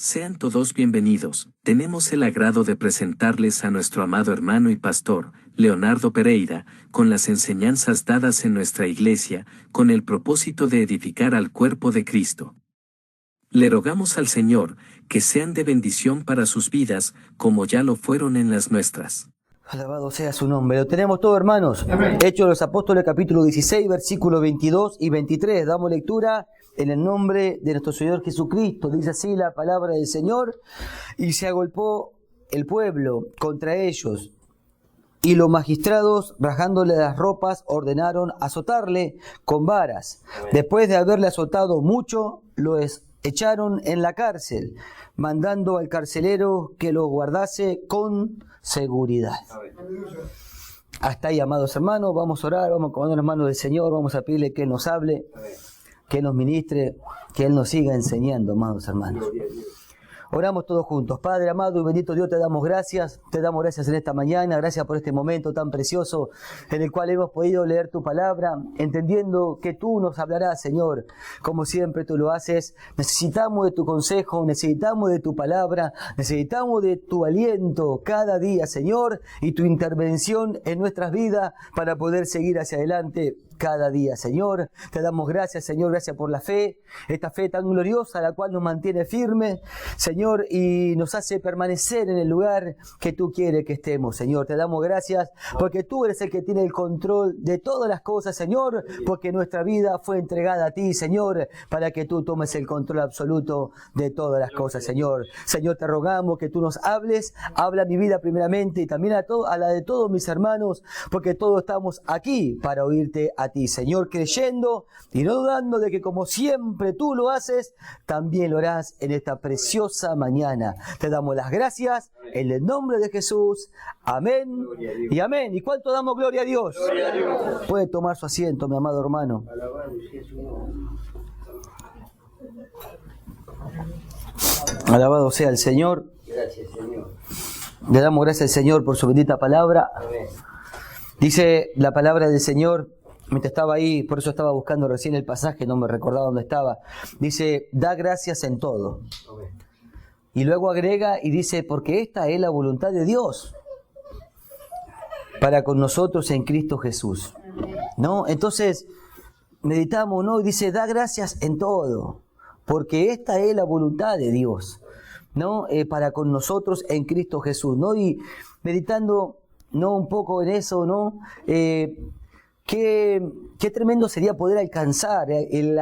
Sean todos bienvenidos. Tenemos el agrado de presentarles a nuestro amado hermano y pastor, Leonardo Pereira, con las enseñanzas dadas en nuestra iglesia, con el propósito de edificar al cuerpo de Cristo. Le rogamos al Señor que sean de bendición para sus vidas, como ya lo fueron en las nuestras. Alabado sea su nombre. Lo tenemos todo, hermanos. Hechos de los Apóstoles, capítulo 16, versículos 22 y 23. Damos lectura en el nombre de nuestro Señor Jesucristo. Dice así la palabra del Señor. Y se agolpó el pueblo contra ellos. Y los magistrados, rajándole las ropas, ordenaron azotarle con varas. Después de haberle azotado mucho, lo echaron en la cárcel, mandando al carcelero que lo guardase con seguridad. Hasta ahí, amados hermanos, vamos a orar, vamos a comandar las manos del Señor, vamos a pedirle que Él nos hable, que Él nos ministre, que Él nos siga enseñando, amados hermanos. Oramos todos juntos. Padre amado y bendito Dios, te damos gracias en esta mañana, gracias por este momento tan precioso en el cual hemos podido leer tu palabra, entendiendo que tú nos hablarás, Señor, como siempre tú lo haces. Necesitamos de tu consejo, necesitamos de tu palabra, necesitamos de tu aliento cada día, Señor, y tu intervención en nuestras vidas para poder seguir hacia adelante cada día, Señor. Te damos gracias, Señor, gracias por la fe, esta fe tan gloriosa, la cual nos mantiene firmes, Señor, y nos hace permanecer en el lugar que tú quieres que estemos, Señor. Te damos gracias porque tú eres el que tiene el control de todas las cosas, Señor, porque nuestra vida fue entregada a ti, Señor, para que tú tomes el control absoluto de todas las cosas, Señor. Señor, te rogamos que tú nos hables, habla mi vida primeramente y también a la de todos mis hermanos, porque todos estamos aquí para oírte a ti, Señor, creyendo y no dudando de que como siempre tú lo haces, también lo harás en esta preciosa mañana. Te damos las gracias en el nombre de Jesús. Amén y amén. ¿Y cuánto damos gloria a Dios? Gloria a Dios. Puede tomar su asiento, mi amado hermano. Alabado sea el Señor. Gracias, Señor. Le damos gracias al Señor por su bendita palabra. Amén. Dice la palabra del Señor. Mientras estaba ahí, por eso estaba buscando recién el pasaje, no me recordaba dónde estaba. Dice, da gracias en todo. Amén. Y luego agrega y dice, porque esta es la voluntad de Dios para con nosotros en Cristo Jesús. ¿No? Entonces, meditamos, ¿no? Y dice, da gracias en todo, porque esta es la voluntad de Dios, ¿no? Para con nosotros en Cristo Jesús, ¿no? Y meditando, ¿no? Un poco en eso, ¿no? Qué tremendo sería poder alcanzar, el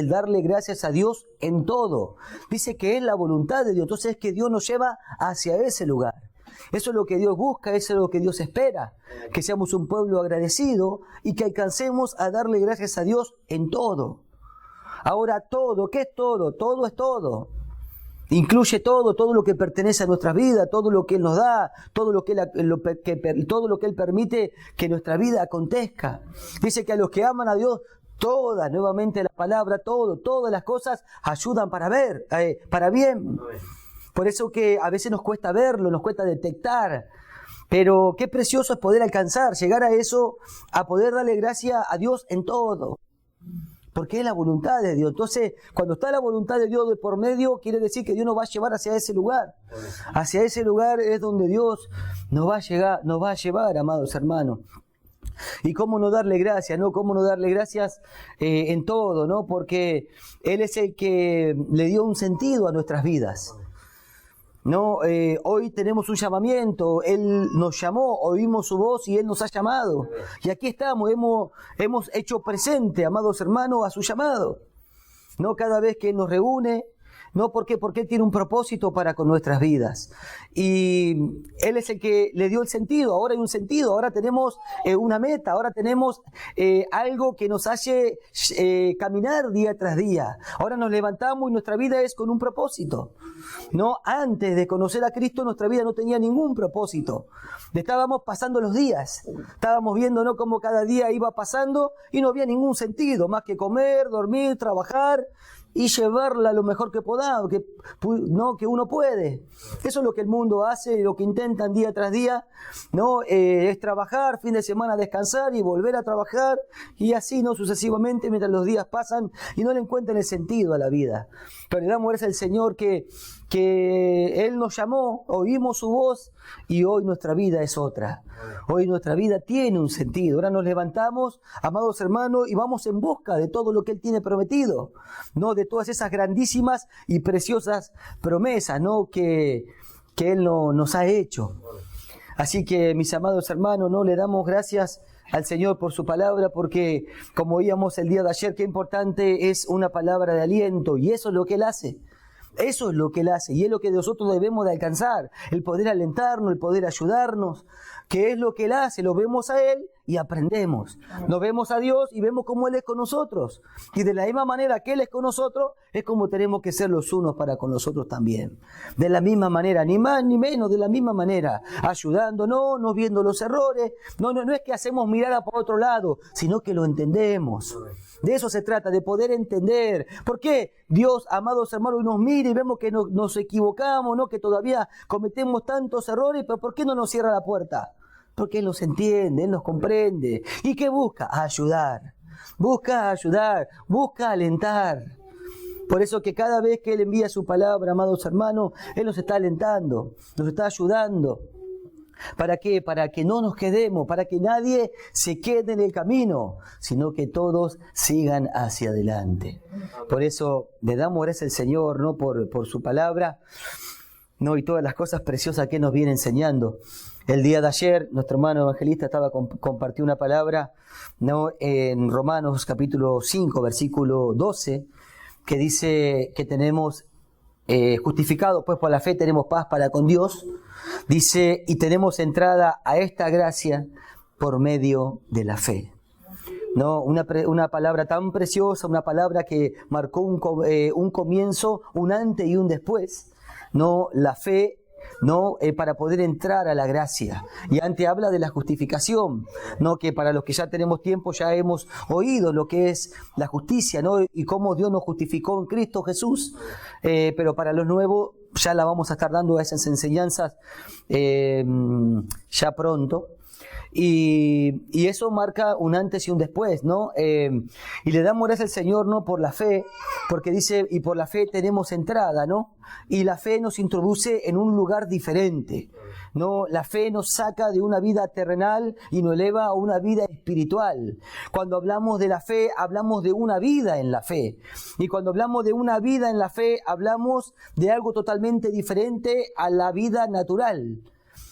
darle gracias a Dios en todo. Dice que es la voluntad de Dios, entonces es que Dios nos lleva hacia ese lugar. Eso es lo que Dios busca, eso es lo que Dios espera, que seamos un pueblo agradecido y que alcancemos a darle gracias a Dios en todo. Ahora todo, ¿qué es todo? Todo es todo. Incluye todo lo que pertenece a nuestra vida, todo lo que Él nos da, todo lo que Él permite que nuestra vida acontezca. Dice que a los que aman a Dios, todas, nuevamente la palabra, todas las cosas ayudan para bien. Por eso que a veces nos cuesta verlo, nos cuesta detectar. Pero qué precioso es poder alcanzar, llegar a eso, a poder darle gracias a Dios en todo. Porque es la voluntad de Dios. Entonces, cuando está la voluntad de Dios de por medio, quiere decir que Dios nos va a llevar hacia ese lugar. Hacia ese lugar es donde Dios nos va a llevar, amados hermanos. Y cómo no darle gracias, ¿no? Cómo no darle gracias en todo, ¿no? Porque Él es el que le dio un sentido a nuestras vidas. No, hoy tenemos un llamamiento, Él nos llamó, oímos su voz y Él nos ha llamado. Y aquí estamos, hemos hecho presente, amados hermanos, a su llamado. No cada vez que Él nos reúne, no porque Él tiene un propósito para con nuestras vidas. Y Él es el que le dio el sentido, ahora hay un sentido, ahora tenemos una meta, ahora tenemos algo que nos hace caminar día tras día. Ahora nos levantamos y nuestra vida es con un propósito. No, antes de conocer a Cristo nuestra vida no tenía ningún propósito. Estábamos pasando los días, estábamos viendo, ¿no?, cómo cada día iba pasando y no había ningún sentido, más que comer, dormir, trabajar y llevarla lo mejor que podamos, que uno puede. Eso es lo que el mundo hace, lo que intentan día tras día, ¿no? Es trabajar, fin de semana descansar y volver a trabajar, y así, ¿no? Sucesivamente, mientras los días pasan y no le encuentran el sentido a la vida. Pero le damos gracias al Señor que Él nos llamó, oímos su voz y hoy nuestra vida es otra. Hoy nuestra vida tiene un sentido. Ahora nos levantamos, amados hermanos, y vamos en busca de todo lo que Él tiene prometido, ¿no? De todas esas grandísimas y preciosas promesas, ¿no? que Él nos ha hecho. Así que, mis amados hermanos, ¿no? Le damos gracias al Señor por su palabra, porque como oíamos el día de ayer, qué importante es una palabra de aliento, y eso es lo que Él hace. Eso es lo que Él hace, y es lo que nosotros debemos de alcanzar, el poder alentarnos, el poder ayudarnos, que es lo que Él hace. Lo vemos a Él y aprendemos. Nos vemos a Dios y vemos cómo Él es con nosotros. Y de la misma manera que Él es con nosotros, es como tenemos que ser los unos para con nosotros también. De la misma manera, ni más ni menos, de la misma manera, ayudándonos, no viendo los errores. No es que hacemos mirada por otro lado, sino que lo entendemos. De eso se trata, de poder entender. ¿Por qué Dios, amados hermanos, nos mira y vemos que nos equivocamos, ¿no? Que todavía cometemos tantos errores, pero ¿por qué no nos cierra la puerta? Porque Él nos entiende, Él nos comprende. ¿Y qué busca? Ayudar. Busca ayudar, busca alentar. Por eso que cada vez que Él envía su palabra, amados hermanos, Él nos está alentando, nos está ayudando. ¿Para qué? Para que no nos quedemos, para que nadie se quede en el camino, sino que todos sigan hacia adelante. Por eso le damos gracias al Señor, ¿no? Por su palabra, ¿no? Y todas las cosas preciosas que nos viene enseñando. El día de ayer, nuestro hermano evangelista compartió una palabra, ¿no? En Romanos capítulo 5, versículo 12, que dice que tenemos justificados pues por la fe, tenemos paz para con Dios. Dice, y tenemos entrada a esta gracia por medio de la fe. ¿No? Una palabra tan preciosa, una palabra que marcó un comienzo, un antes y un después. ¿No? La fe, ¿no? Para poder entrar a la gracia. Y antes habla de la justificación, ¿no? Que para los que ya tenemos tiempo ya hemos oído lo que es la justicia, ¿no? Y cómo Dios nos justificó en Cristo Jesús. Pero para los nuevos ya la vamos a estar dando a esas enseñanzas ya pronto. Y eso marca un antes y un después, ¿no? Y le damos gracias al Señor, ¿no? Por la fe, porque dice, y por la fe tenemos entrada, ¿no? Y la fe nos introduce en un lugar diferente, ¿no? La fe nos saca de una vida terrenal y nos eleva a una vida espiritual. Cuando hablamos de la fe, hablamos de una vida en la fe. Y cuando hablamos de una vida en la fe, hablamos de algo totalmente diferente a la vida natural.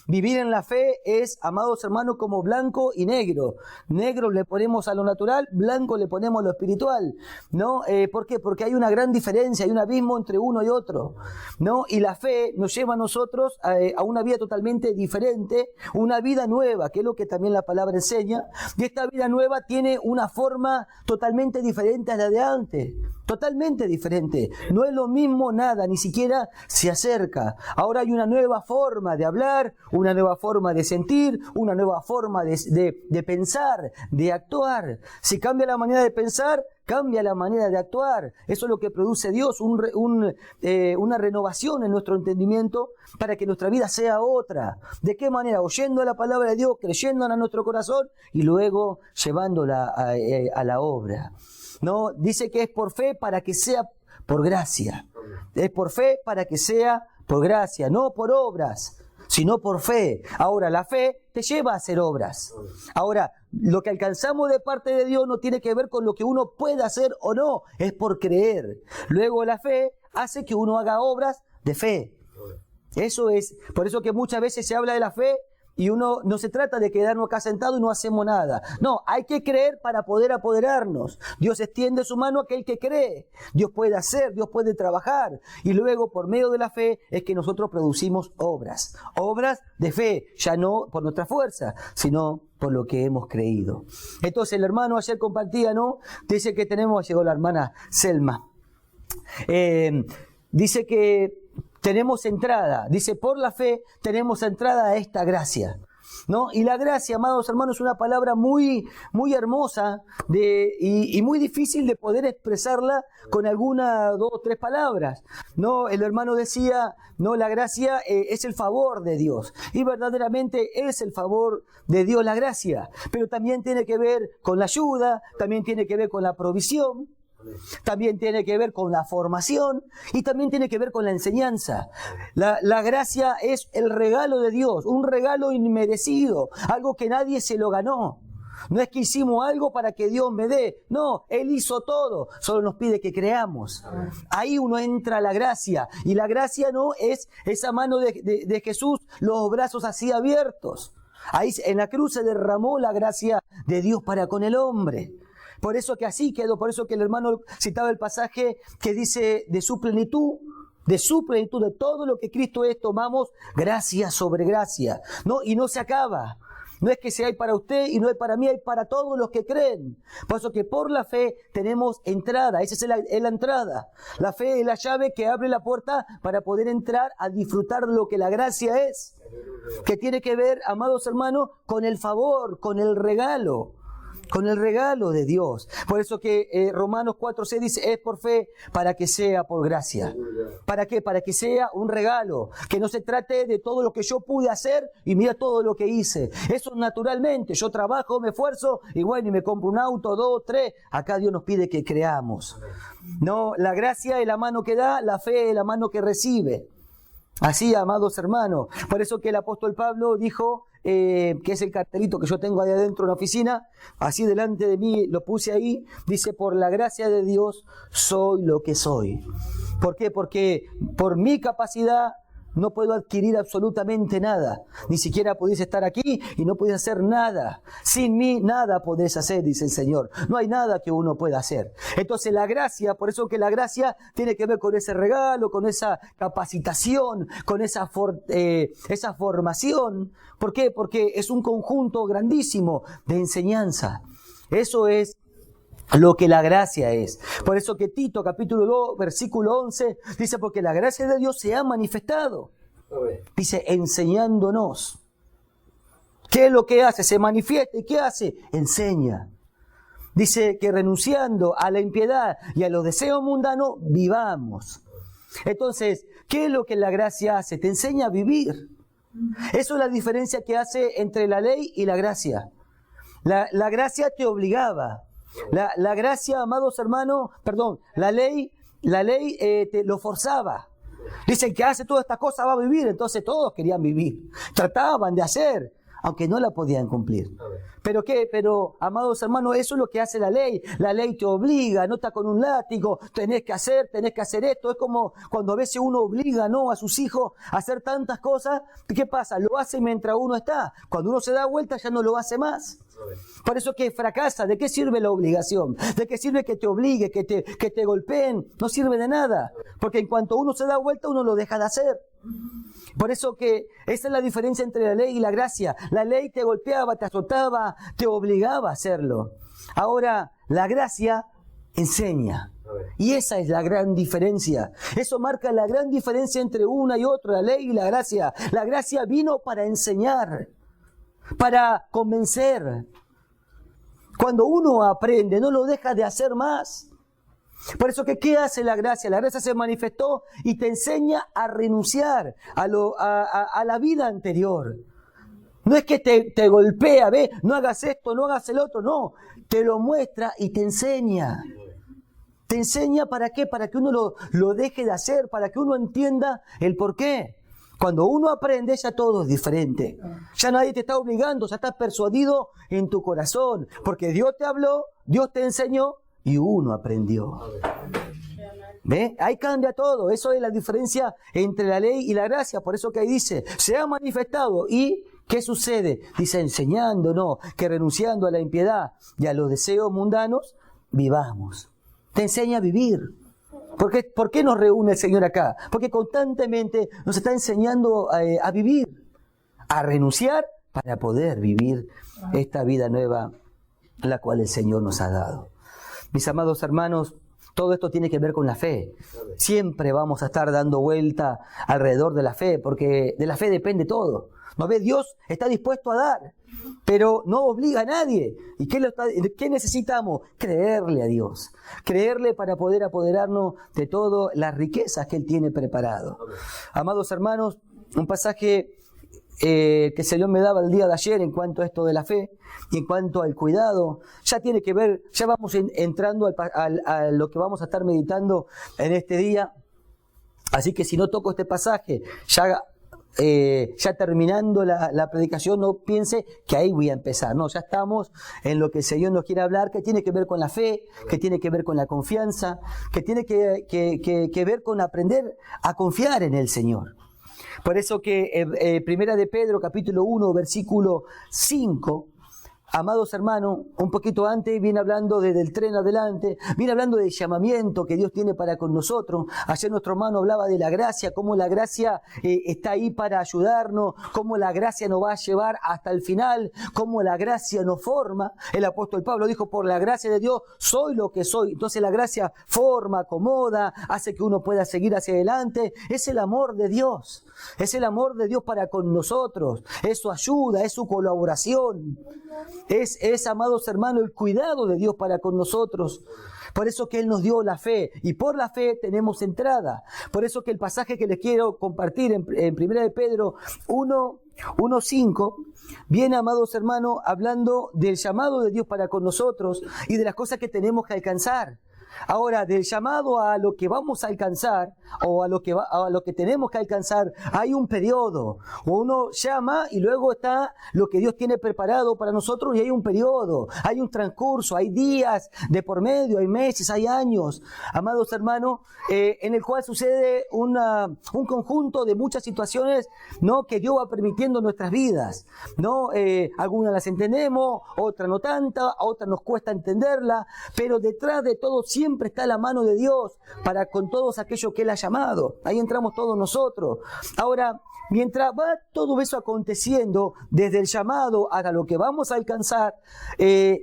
Vivir en la fe es, amados hermanos, como blanco y negro. Negro le ponemos a lo natural, blanco le ponemos a lo espiritual, ¿no? ¿Por qué? Porque hay una gran diferencia, hay un abismo entre uno y otro, ¿no? Y la fe nos lleva a nosotros a una vida totalmente diferente, una vida nueva, que es lo que también la palabra enseña. Y esta vida nueva tiene una forma totalmente diferente a la de antes. Totalmente diferente. No es lo mismo nada, ni siquiera se acerca. Ahora hay una nueva forma de hablar, una nueva forma de sentir, una nueva forma de pensar, de actuar. Si cambia la manera de pensar, cambia la manera de actuar. Eso es lo que produce Dios, una renovación en nuestro entendimiento para que nuestra vida sea otra. ¿De qué manera? Oyendo la palabra de Dios, creyéndola en nuestro corazón y luego llevándola a la obra. ¿No? Dice que es por fe para que sea por gracia. Es por fe para que sea por gracia, no por obras, sino por fe. Ahora, la fe te lleva a hacer obras. Ahora, lo que alcanzamos de parte de Dios no tiene que ver con lo que uno pueda hacer o no, es por creer. Luego la fe hace que uno haga obras de fe. Eso es, por eso que muchas veces se habla de la fe y uno no se trata de quedarnos acá sentados y no hacemos nada. No, hay que creer para poder apoderarnos. Dios extiende su mano a aquel que cree. Dios puede hacer, Dios puede trabajar. Y luego, por medio de la fe, es que nosotros producimos obras. Obras de fe, ya no por nuestra fuerza, sino por lo que hemos creído. Entonces, el hermano ayer compartía, ¿no? Dice que llegó la hermana Selma. Dice que tenemos entrada, dice, por la fe tenemos entrada a esta gracia. ¿no? Y la gracia, amados hermanos, es una palabra muy, muy hermosa y muy difícil de poder expresarla con alguna, 2 o 3 palabras, ¿no? El hermano decía, no, la gracia es el favor de Dios. Y verdaderamente es el favor de Dios la gracia. Pero también tiene que ver con la ayuda, también tiene que ver con la provisión, también tiene que ver con la formación y también tiene que ver con la enseñanza. La gracia es el regalo de Dios, un regalo inmerecido, algo que nadie se lo ganó. No es que hicimos algo para que Dios me dé, no, Él hizo todo, solo nos pide que creamos. Ahí uno entra a la gracia, y la gracia no es esa mano de Jesús, los brazos así abiertos. Ahí en la cruz se derramó la gracia de Dios para con el hombre. Por eso que así quedó, por eso que el hermano citaba el pasaje que dice de su plenitud, de todo lo que Cristo es, tomamos gracia sobre gracia, ¿no? Y no se acaba. No es que sea hay para usted y no hay para mí, hay para todos los que creen. Por eso que por la fe tenemos entrada, esa es la entrada. La fe es la llave que abre la puerta para poder entrar a disfrutar lo que la gracia es. Que tiene que ver, amados hermanos, con el favor, con el regalo de Dios. Por eso que Romanos 4:6 dice, es por fe para que sea por gracia. ¿Para qué? Para que sea un regalo, que no se trate de todo lo que yo pude hacer y mira todo lo que hice. Eso naturalmente, yo trabajo, me esfuerzo y bueno, y me compro un auto, 2, 3. Acá Dios nos pide que creamos. No, la gracia es la mano que da, la fe es la mano que recibe. Así, amados hermanos. Por eso que el apóstol Pablo dijo, que es el cartelito que yo tengo ahí adentro en la oficina, así delante de mí, lo puse ahí, dice, por la gracia de Dios soy lo que soy. ¿Por qué? Porque por mi capacidad no puedo adquirir absolutamente nada. Ni siquiera podéis estar aquí y no podéis hacer nada. Sin mí nada podéis hacer, dice el Señor. No hay nada que uno pueda hacer. Entonces la gracia, por eso que la gracia tiene que ver con ese regalo, con esa capacitación, con esa formación. ¿Por qué? Porque es un conjunto grandísimo de enseñanza. Eso es lo que la gracia es. Por eso que Tito capítulo 2 versículo 11 dice, porque la gracia de Dios se ha manifestado. Dice, enseñándonos. ¿Qué es lo que hace? Se manifiesta. ¿Y qué hace? Enseña. Dice que renunciando a la impiedad y a los deseos mundanos, vivamos. Entonces, ¿qué es lo que la gracia hace? Te enseña a vivir. Eso es la diferencia que hace entre la ley y la gracia. La gracia te obligaba. La gracia, amados hermanos, la ley te lo forzaba. Dicen que hace toda esta cosa va a vivir, entonces todos querían vivir. Trataban de hacer, aunque no la podían cumplir. ¿Pero qué? Pero, amados hermanos, eso es lo que hace la ley. La ley te obliga, no está con un látigo, tenés que hacer esto. Es como cuando a veces uno obliga, ¿no?, a sus hijos a hacer tantas cosas. ¿Qué pasa? Lo hace mientras uno está. Cuando uno se da vuelta ya no lo hace más. Por eso que fracasa. ¿De qué sirve la obligación? ¿De qué sirve que te obligue, que te golpeen? No sirve de nada. Porque en cuanto uno se da vuelta, uno lo deja de hacer. Por eso que esa es la diferencia entre la ley y la gracia. La ley te golpeaba, te azotaba, te obligaba a hacerlo. Ahora, la gracia enseña. Y esa es la gran diferencia. Eso marca la gran diferencia entre una y otra, la ley y la gracia. La gracia vino para enseñar, para convencer. Cuando uno aprende, no lo deja de hacer más. Por eso que, ¿qué hace la gracia? La gracia se manifestó y te enseña a renunciar a la vida anterior. No es que te golpea, ve, no hagas esto, no hagas el otro, no. Te lo muestra y te enseña. Te enseña ¿para qué? Para que uno lo deje de hacer, para que uno entienda el por qué. Cuando uno aprende, ya todo es diferente. Ya nadie te está obligando, ya estás persuadido en tu corazón. Porque Dios te habló, Dios te enseñó y uno aprendió. ¿Ve? Ahí cambia todo. Eso es la diferencia entre la ley y la gracia. Por eso que ahí dice, se ha manifestado. ¿Y qué sucede? Dice, enseñándonos que renunciando a la impiedad y a los deseos mundanos, vivamos. Te enseña a vivir. ¿Por qué nos reúne el Señor acá? Porque constantemente nos está enseñando a vivir, a renunciar para poder vivir esta vida nueva, la cual el Señor nos ha dado. Mis amados hermanos, todo esto tiene que ver con la fe. Siempre vamos a estar dando vuelta alrededor de la fe, porque de la fe depende todo. ¿No ve? Dios está dispuesto a dar, pero no obliga a nadie. ¿Y qué necesitamos? Creerle a Dios. Creerle para poder apoderarnos de todas las riquezas que Él tiene preparado. Amados hermanos, un pasaje que el Señor me daba el día de ayer en cuanto a esto de la fe y en cuanto al cuidado, ya tiene que ver, ya vamos entrando a lo que vamos a estar meditando en este día. Así que si no toco este pasaje, ya terminando la predicación, no piense que ahí voy a empezar. No, ya estamos en lo que el Señor nos quiere hablar, que tiene que ver con la fe, que tiene que ver con la confianza, que tiene que ver con aprender a confiar en el Señor. Por eso que Primera de Pedro, capítulo 1, versículo 5, amados hermanos, un poquito antes viene hablando desde el tren adelante, viene hablando del llamamiento que Dios tiene para con nosotros. Ayer nuestro hermano hablaba de la gracia, cómo la gracia está ahí para ayudarnos, cómo la gracia nos va a llevar hasta el final, cómo la gracia nos forma. El apóstol Pablo dijo, por la gracia de Dios soy lo que soy. Entonces la gracia forma, acomoda, hace que uno pueda seguir hacia adelante. Es el amor de Dios, es el amor de Dios para con nosotros, es su ayuda, es su colaboración. Es, amados hermanos, el cuidado de Dios para con nosotros. Por eso que Él nos dio la fe, y por la fe tenemos entrada. Por eso que el pasaje que les quiero compartir en 1 de Pedro 1:5, viene, amados hermanos, hablando del llamado de Dios para con nosotros y de las cosas que tenemos que alcanzar. Ahora, del llamado a lo que vamos a alcanzar o a lo que tenemos que alcanzar, hay un periodo. Uno llama y luego está lo que Dios tiene preparado para nosotros, y hay un periodo, hay un transcurso, hay días de por medio, hay meses, hay años, amados hermanos, en el cual sucede un conjunto de muchas situaciones, ¿no?, que Dios va permitiendo en nuestras vidas, ¿no? Algunas las entendemos, otras no tanta, a otras nos cuesta entenderla, pero detrás de todo siempre está la mano de Dios para con todos aquellos que Él ha llamado. Ahí entramos todos nosotros. Ahora, mientras va todo eso aconteciendo, desde el llamado hasta lo que vamos a alcanzar, en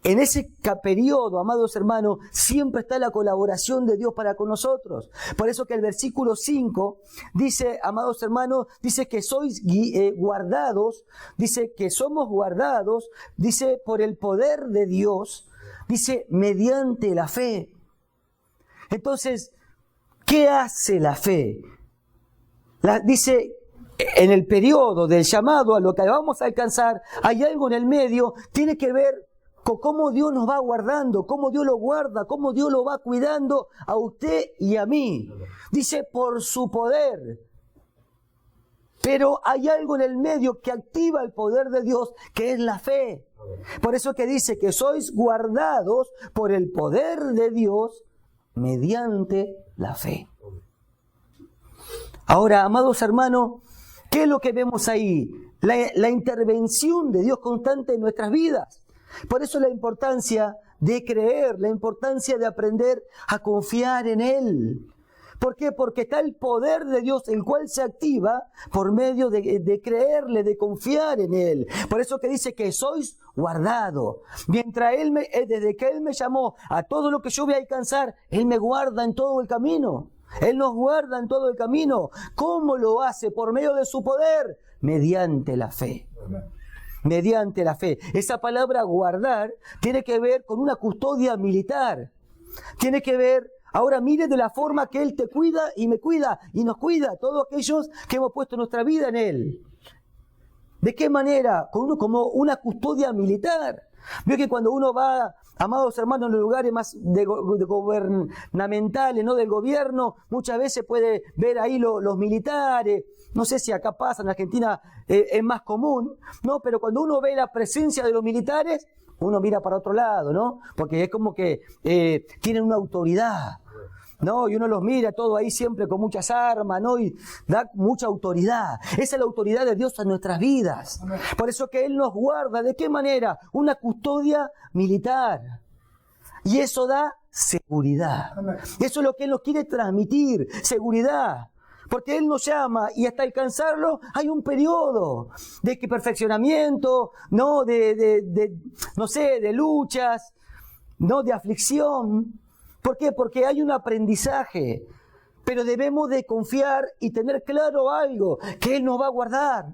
ese periodo, amados hermanos, siempre está la colaboración de Dios para con nosotros. Por eso que el versículo 5 dice, amados hermanos, dice que sois guardados, dice que somos guardados, dice por el poder de Dios, dice mediante la fe. Entonces, ¿qué hace la fe? Dice, en el periodo del llamado a lo que vamos a alcanzar, hay algo en el medio, tiene que ver con cómo Dios nos va guardando, cómo Dios lo guarda, cómo Dios lo va cuidando a usted y a mí. Dice, por su poder. Pero hay algo en el medio que activa el poder de Dios, que es la fe. Por eso que dice que sois guardados por el poder de Dios mediante la fe. Ahora, amados hermanos, ¿qué es lo que vemos ahí? La intervención de Dios constante en nuestras vidas. Por eso la importancia de creer, la importancia de aprender a confiar en Él. ¿Por qué? Porque está el poder de Dios, el cual se activa por medio de creerle, de confiar en Él. Por eso que dice que sois guardados. Mientras desde que Él me llamó a todo lo que yo voy a alcanzar, Él me guarda en todo el camino. Él nos guarda en todo el camino. ¿Cómo lo hace? Por medio de su poder, mediante la fe. Mediante la fe. Esa palabra guardar tiene que ver con una custodia militar. Tiene que ver, ahora mire de la forma que Él te cuida y me cuida y nos cuida, todos aquellos que hemos puesto nuestra vida en Él. ¿De qué manera? Como una custodia militar. Veo que cuando uno va, amados hermanos, en los lugares más gubernamentales, ¿no?, del gobierno, muchas veces puede ver ahí los militares. No sé si acá pasa, en Argentina es más común, ¿no? Pero cuando uno ve la presencia de los militares, uno mira para otro lado, ¿no? Porque es como que tienen una autoridad, ¿no? Y uno los mira todo ahí siempre con muchas armas, ¿no? Y da mucha autoridad. Esa es la autoridad de Dios en nuestras vidas. Por eso que Él nos guarda. ¿De qué manera? Una custodia militar. Y eso da seguridad. Eso es lo que Él nos quiere transmitir, seguridad. Porque Él nos llama y hasta alcanzarlo hay un periodo de perfeccionamiento, ¿no? No sé, de luchas, ¿no? De aflicción. ¿Por qué? Porque hay un aprendizaje. Pero debemos de confiar y tener claro algo, que Él nos va a guardar,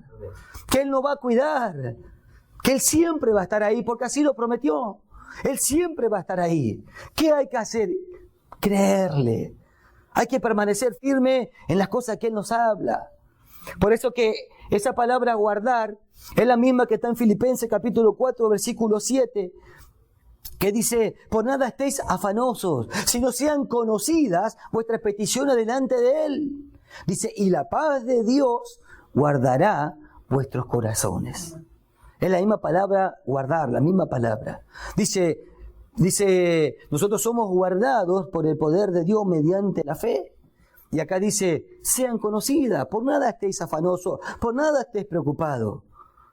que Él nos va a cuidar, que Él siempre va a estar ahí, porque así lo prometió. Él siempre va a estar ahí. ¿Qué hay que hacer? Creerle. Hay que permanecer firme en las cosas que Él nos habla. Por eso que esa palabra guardar es la misma que está en Filipenses capítulo 4, versículo 7, que dice, por nada estéis afanosos, sino sean conocidas vuestras peticiones delante de Él. Dice, y la paz de Dios guardará vuestros corazones. Es la misma palabra guardar, la misma palabra. Dice, nosotros somos guardados por el poder de Dios mediante la fe. Y acá dice, sean conocidas, por nada estéis afanosos, por nada estéis preocupados.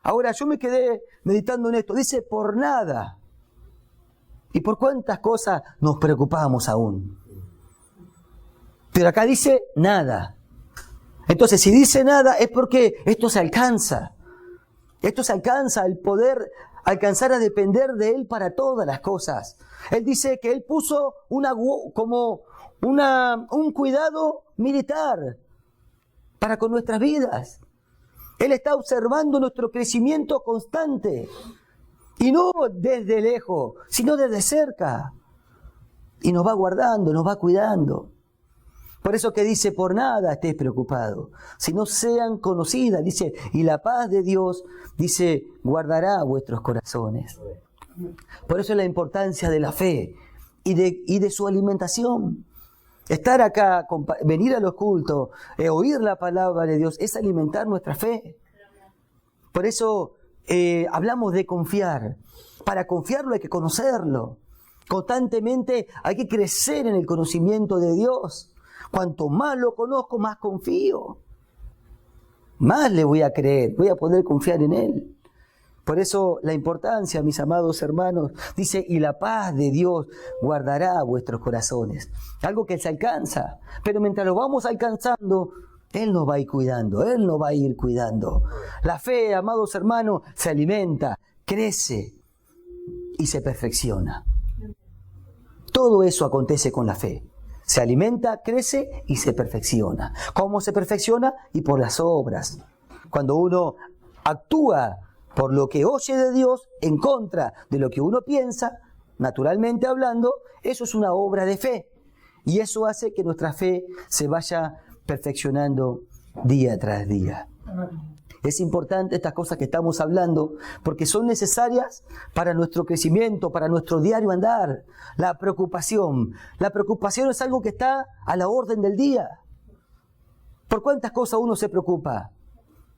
Ahora yo me quedé meditando en esto, dice por nada. ¿Y por cuántas cosas nos preocupamos aún? Pero acá dice nada. Entonces si dice nada es porque esto se alcanza. Esto se alcanza, el poder alcanzar a depender de Él para todas las cosas. Él dice que Él puso un cuidado militar para con nuestras vidas. Él está observando nuestro crecimiento constante. Y no desde lejos, sino desde cerca. Y nos va guardando, nos va cuidando. Por eso que dice, por nada estéis preocupados, sino sean conocidas, dice, y la paz de Dios, dice, guardará vuestros corazones. Por eso es la importancia de la fe y de su alimentación. Estar acá, venir a los cultos, oír la palabra de Dios, es alimentar nuestra fe. Por eso hablamos de confiar. Para confiarlo hay que conocerlo. Constantemente hay que crecer en el conocimiento de Dios. Cuanto más lo conozco, más confío. Más le voy a creer, voy a poder confiar en Él. Por eso la importancia, mis amados hermanos, dice, y la paz de Dios guardará vuestros corazones. Algo que se alcanza, pero mientras lo vamos alcanzando, Él nos va a ir cuidando, Él nos va a ir cuidando. La fe, amados hermanos, se alimenta, crece y se perfecciona. Todo eso acontece con la fe. Se alimenta, crece y se perfecciona. ¿Cómo se perfecciona? Y por las obras. Cuando uno actúa por lo que oye de Dios en contra de lo que uno piensa, naturalmente hablando, eso es una obra de fe. Y eso hace que nuestra fe se vaya perfeccionando día tras día. Es importante estas cosas que estamos hablando porque son necesarias para nuestro crecimiento, para nuestro diario andar. La preocupación es algo que está a la orden del día. ¿Por cuántas cosas uno se preocupa?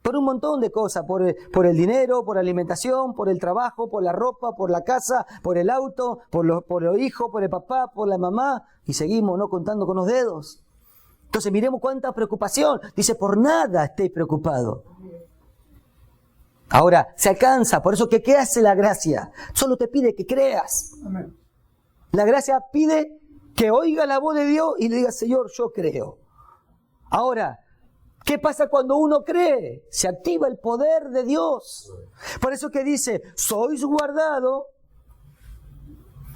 Por un montón de cosas, por el dinero, por la alimentación, por el trabajo, por la ropa, por la casa, por el auto, por los hijos, por el papá, por la mamá, y seguimos no contando con los dedos. Entonces miremos cuánta preocupación. Dice, por nada estéis preocupados. Ahora, se alcanza, por eso que ¿qué hace la gracia? Solo te pide que creas. Amén. La gracia pide que oiga la voz de Dios y le diga, Señor, yo creo. Ahora, ¿qué pasa cuando uno cree? Se activa el poder de Dios. Por eso que dice, sois guardados,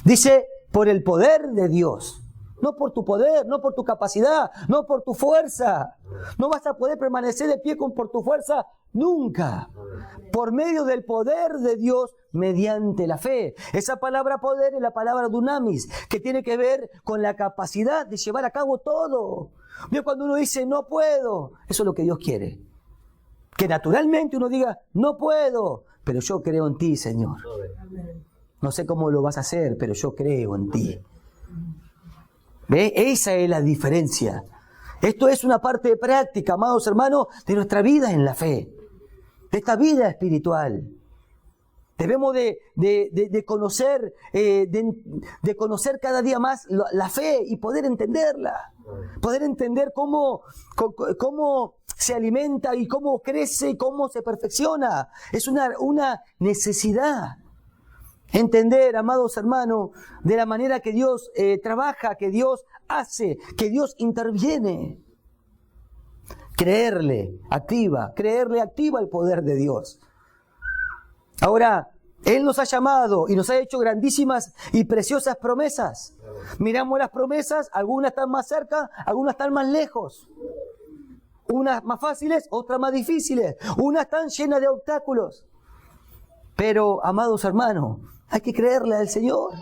dice, por el poder de Dios. No por tu poder, no por tu capacidad, no por tu fuerza. No vas a poder permanecer de pie por tu fuerza nunca. Por medio del poder de Dios mediante la fe. Esa palabra poder es la palabra dunamis, que tiene que ver con la capacidad de llevar a cabo todo. Dios, cuando uno dice no puedo, eso es lo que Dios quiere. Que naturalmente uno diga no puedo, pero yo creo en ti, Señor. No sé cómo lo vas a hacer, pero yo creo en ti. ¿Ve? Esa es la diferencia. Esto es una parte práctica, amados hermanos, de nuestra vida en la fe, de esta vida espiritual. Debemos de conocer, de conocer cada día más la fe y poder entenderla. Poder entender cómo se alimenta y cómo crece y cómo se perfecciona. Es una necesidad. Entender, amados hermanos, de la manera que Dios trabaja, que Dios hace, que Dios interviene. Creerle activa el poder de Dios. Ahora, Él nos ha llamado y nos ha hecho grandísimas y preciosas promesas. Miramos las promesas, algunas están más cerca, algunas están más lejos. Unas más fáciles, otras más difíciles. Unas están llenas de obstáculos. Pero, amados hermanos, hay que creerle al Señor.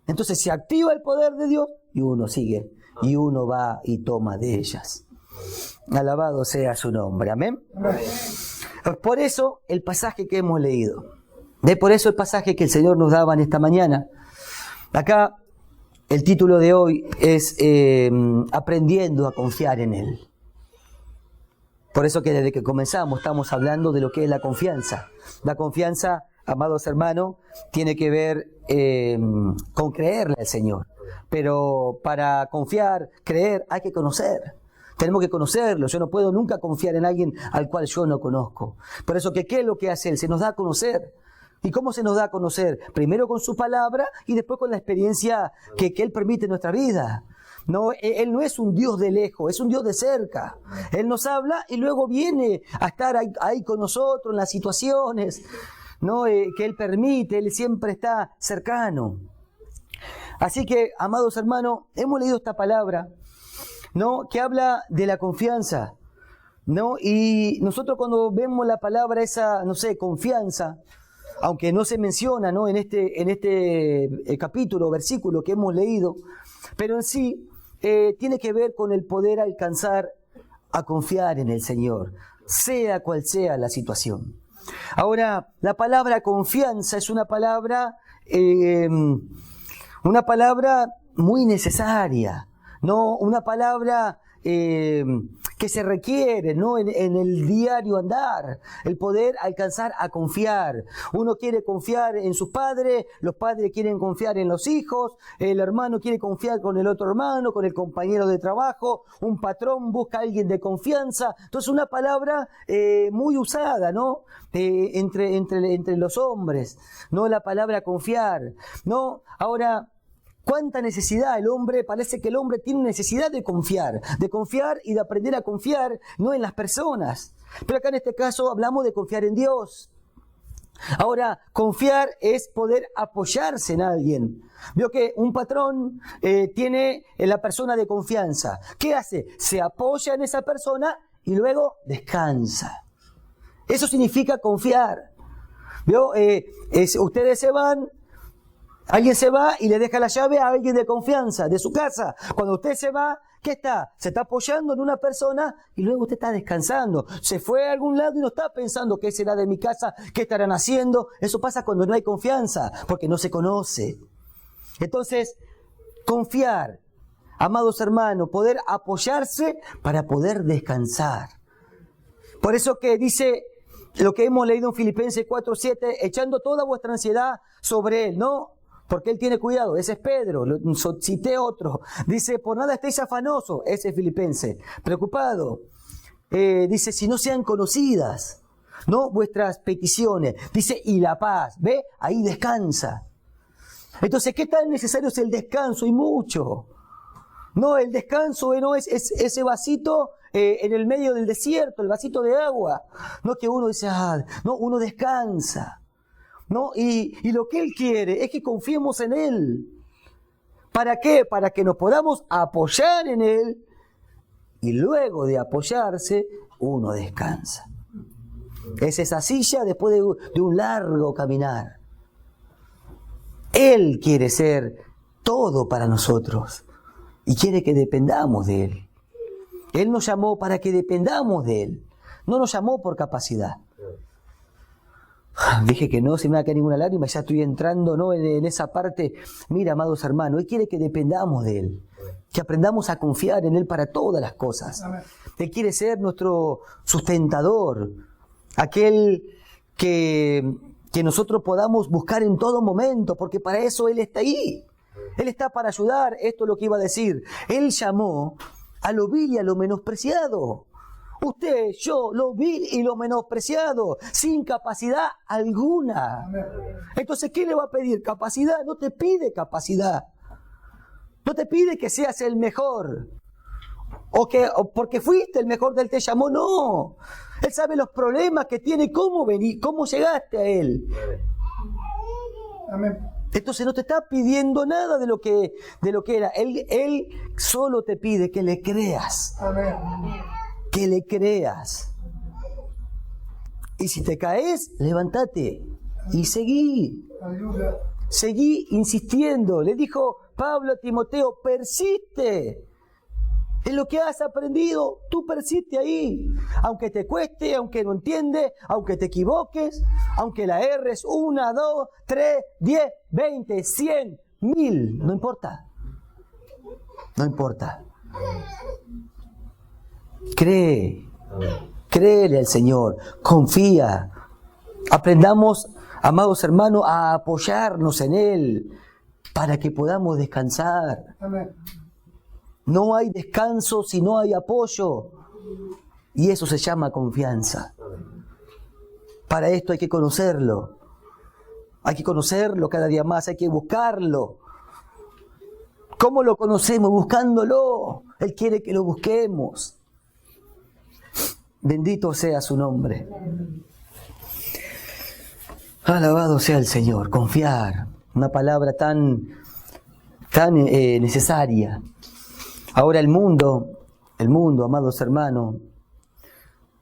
Entonces se activa el poder de Dios y uno sigue. Y uno va y toma de ellas. Alabado sea su nombre. Amén. Por eso el pasaje que hemos leído. Por eso el pasaje que el Señor nos daba en esta mañana. Acá el título de hoy es aprendiendo a confiar en Él. Por eso que desde que comenzamos estamos hablando de lo que es la confianza. La confianza, amados hermanos, tiene que ver con creerle al Señor. Pero para confiar, creer, hay que conocer. Tenemos que conocerlo. Yo no puedo nunca confiar en alguien al cual yo no conozco. Por eso que ¿qué es lo que hace Él? Se nos da a conocer. ¿Y cómo se nos da a conocer? Primero con su palabra y después con la experiencia que Él permite en nuestra vida. No, Él no es un Dios de lejos, es un Dios de cerca. Él nos habla y luego viene a estar ahí con nosotros en las situaciones, ¿no? Que Él permite. Él siempre está cercano. Así que, amados hermanos, hemos leído esta palabra, ¿no? Que habla de la confianza, ¿no? Y nosotros cuando vemos la palabra esa, no sé, confianza, aunque no se menciona, ¿no? en este capítulo, versículo que hemos leído, pero en sí tiene que ver con el poder alcanzar a confiar en el Señor, sea cual sea la situación. Ahora, la palabra confianza es una palabra muy necesaria, ¿no? Una palabra que se requiere, ¿no? en el diario andar, el poder alcanzar a confiar. Uno quiere confiar en sus padres, los padres quieren confiar en los hijos, el hermano quiere confiar con el otro hermano, con el compañero de trabajo, un patrón busca a alguien de confianza. Entonces una palabra muy usada, ¿no? Entre los hombres, ¿no? La palabra confiar, ¿no? Ahora, ¿cuánta necesidad el hombre? Parece que el hombre tiene necesidad de confiar y de aprender a confiar, no en las personas. Pero acá en este caso hablamos de confiar en Dios. Ahora, confiar es poder apoyarse en alguien. Vio que un patrón tiene la persona de confianza. ¿Qué hace? Se apoya en esa persona y luego descansa. Eso significa confiar. ¿Vio? Ustedes se van. Alguien se va y le deja la llave a alguien de confianza, de su casa. Cuando usted se va, ¿qué está? Se está apoyando en una persona y luego usted está descansando. Se fue a algún lado y no está pensando qué será de mi casa, qué estarán haciendo. Eso pasa cuando no hay confianza, porque no se conoce. Entonces, confiar, amados hermanos, poder apoyarse para poder descansar. Por eso que dice lo que hemos leído en Filipenses 4:7, echando toda vuestra ansiedad sobre Él, ¿no? Porque Él tiene cuidado. Ese es Pedro, cité otro. Dice, por nada estéis afanosos. Ese es Filipenses. Preocupado. Dice, si no sean conocidas, ¿no? Vuestras peticiones. Dice, y la paz. ¿Ve? Ahí descansa. Entonces, ¿qué tan necesario es el descanso? Y mucho. No, el descanso no es ese vasito en el medio del desierto, el vasito de agua. No que uno dice, no, uno descansa. ¿No? Y lo que Él quiere es que confiemos en Él. ¿Para qué? Para que nos podamos apoyar en Él y luego de apoyarse, uno descansa. Es esa silla después de un largo caminar. Él quiere ser todo para nosotros y quiere que dependamos de Él. Él nos llamó para que dependamos de Él. No nos llamó por capacidad. Dije que no se me va a caer ninguna lágrima, ya estoy entrando, ¿no? en esa parte. Mira, amados hermanos, Él quiere que dependamos de Él, que aprendamos a confiar en Él para todas las cosas. Él quiere ser nuestro sustentador, aquel que nosotros podamos buscar en todo momento, porque para eso Él está ahí. Él está para ayudar. Esto es lo que iba a decir. Él llamó a lo vil y a lo menospreciado. Usted, yo, lo vil y lo menospreciado, sin capacidad alguna. Entonces, ¿qué le va a pedir? Capacidad. No te pide capacidad. No te pide que seas el mejor. O porque fuiste el mejor del te llamó. No. Él sabe los problemas que tiene, cómo venir, cómo llegaste a Él. Amén. Entonces no te está pidiendo nada de lo que era. Él solo te pide que le creas. Amén. Que le creas. Y si te caes, levántate y seguí. Ayuda. Seguí insistiendo. Le dijo Pablo a Timoteo, persiste. En lo que has aprendido, tú persiste ahí. Aunque te cueste, aunque no entiendes, aunque te equivoques, aunque la erres 1, 2, 3, 10, 20, 100, 1000. No importa. No importa. Cree. Créele al Señor. Confía. Aprendamos, amados hermanos, a apoyarnos en Él para que podamos descansar. Amén. No hay descanso si no hay apoyo. Y eso se llama confianza. Para esto hay que conocerlo. Hay que conocerlo cada día más, hay que buscarlo. ¿Cómo lo conocemos? Buscándolo. Él quiere que lo busquemos. Bendito sea su nombre. Alabado sea el Señor. Confiar. Una palabra tan necesaria. Ahora el mundo, amados hermanos,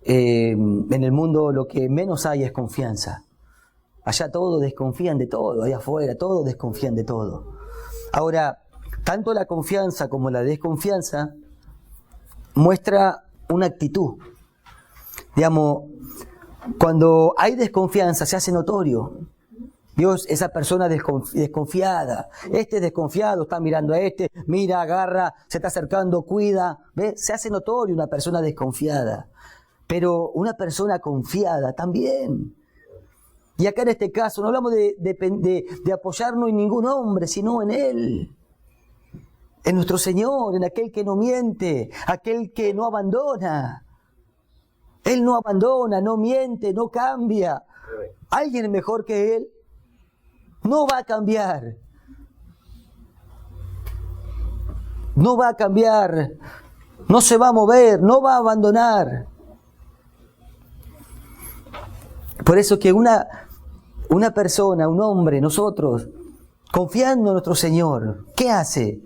en el mundo lo que menos hay es confianza. Allá todos desconfían de todo, allá afuera todos desconfían de todo. Ahora, tanto la confianza como la desconfianza muestra una actitud. Digamos, cuando hay desconfianza se hace notorio. Dios, esa persona desconfiada, este desconfiado, está mirando a este, mira, agarra, se está acercando, cuida, ¿ves? Se hace notorio una persona desconfiada, pero una persona confiada también. Y acá en este caso no hablamos de apoyarnos en ningún hombre, sino en Él, en nuestro Señor, en aquel que no miente, aquel que no abandona. Él no abandona, no miente, no cambia. ¿Alguien mejor que Él? No va a cambiar. No va a cambiar. No se va a mover, no va a abandonar. Por eso que una persona, un hombre, nosotros, confiando en nuestro Señor, ¿qué hace?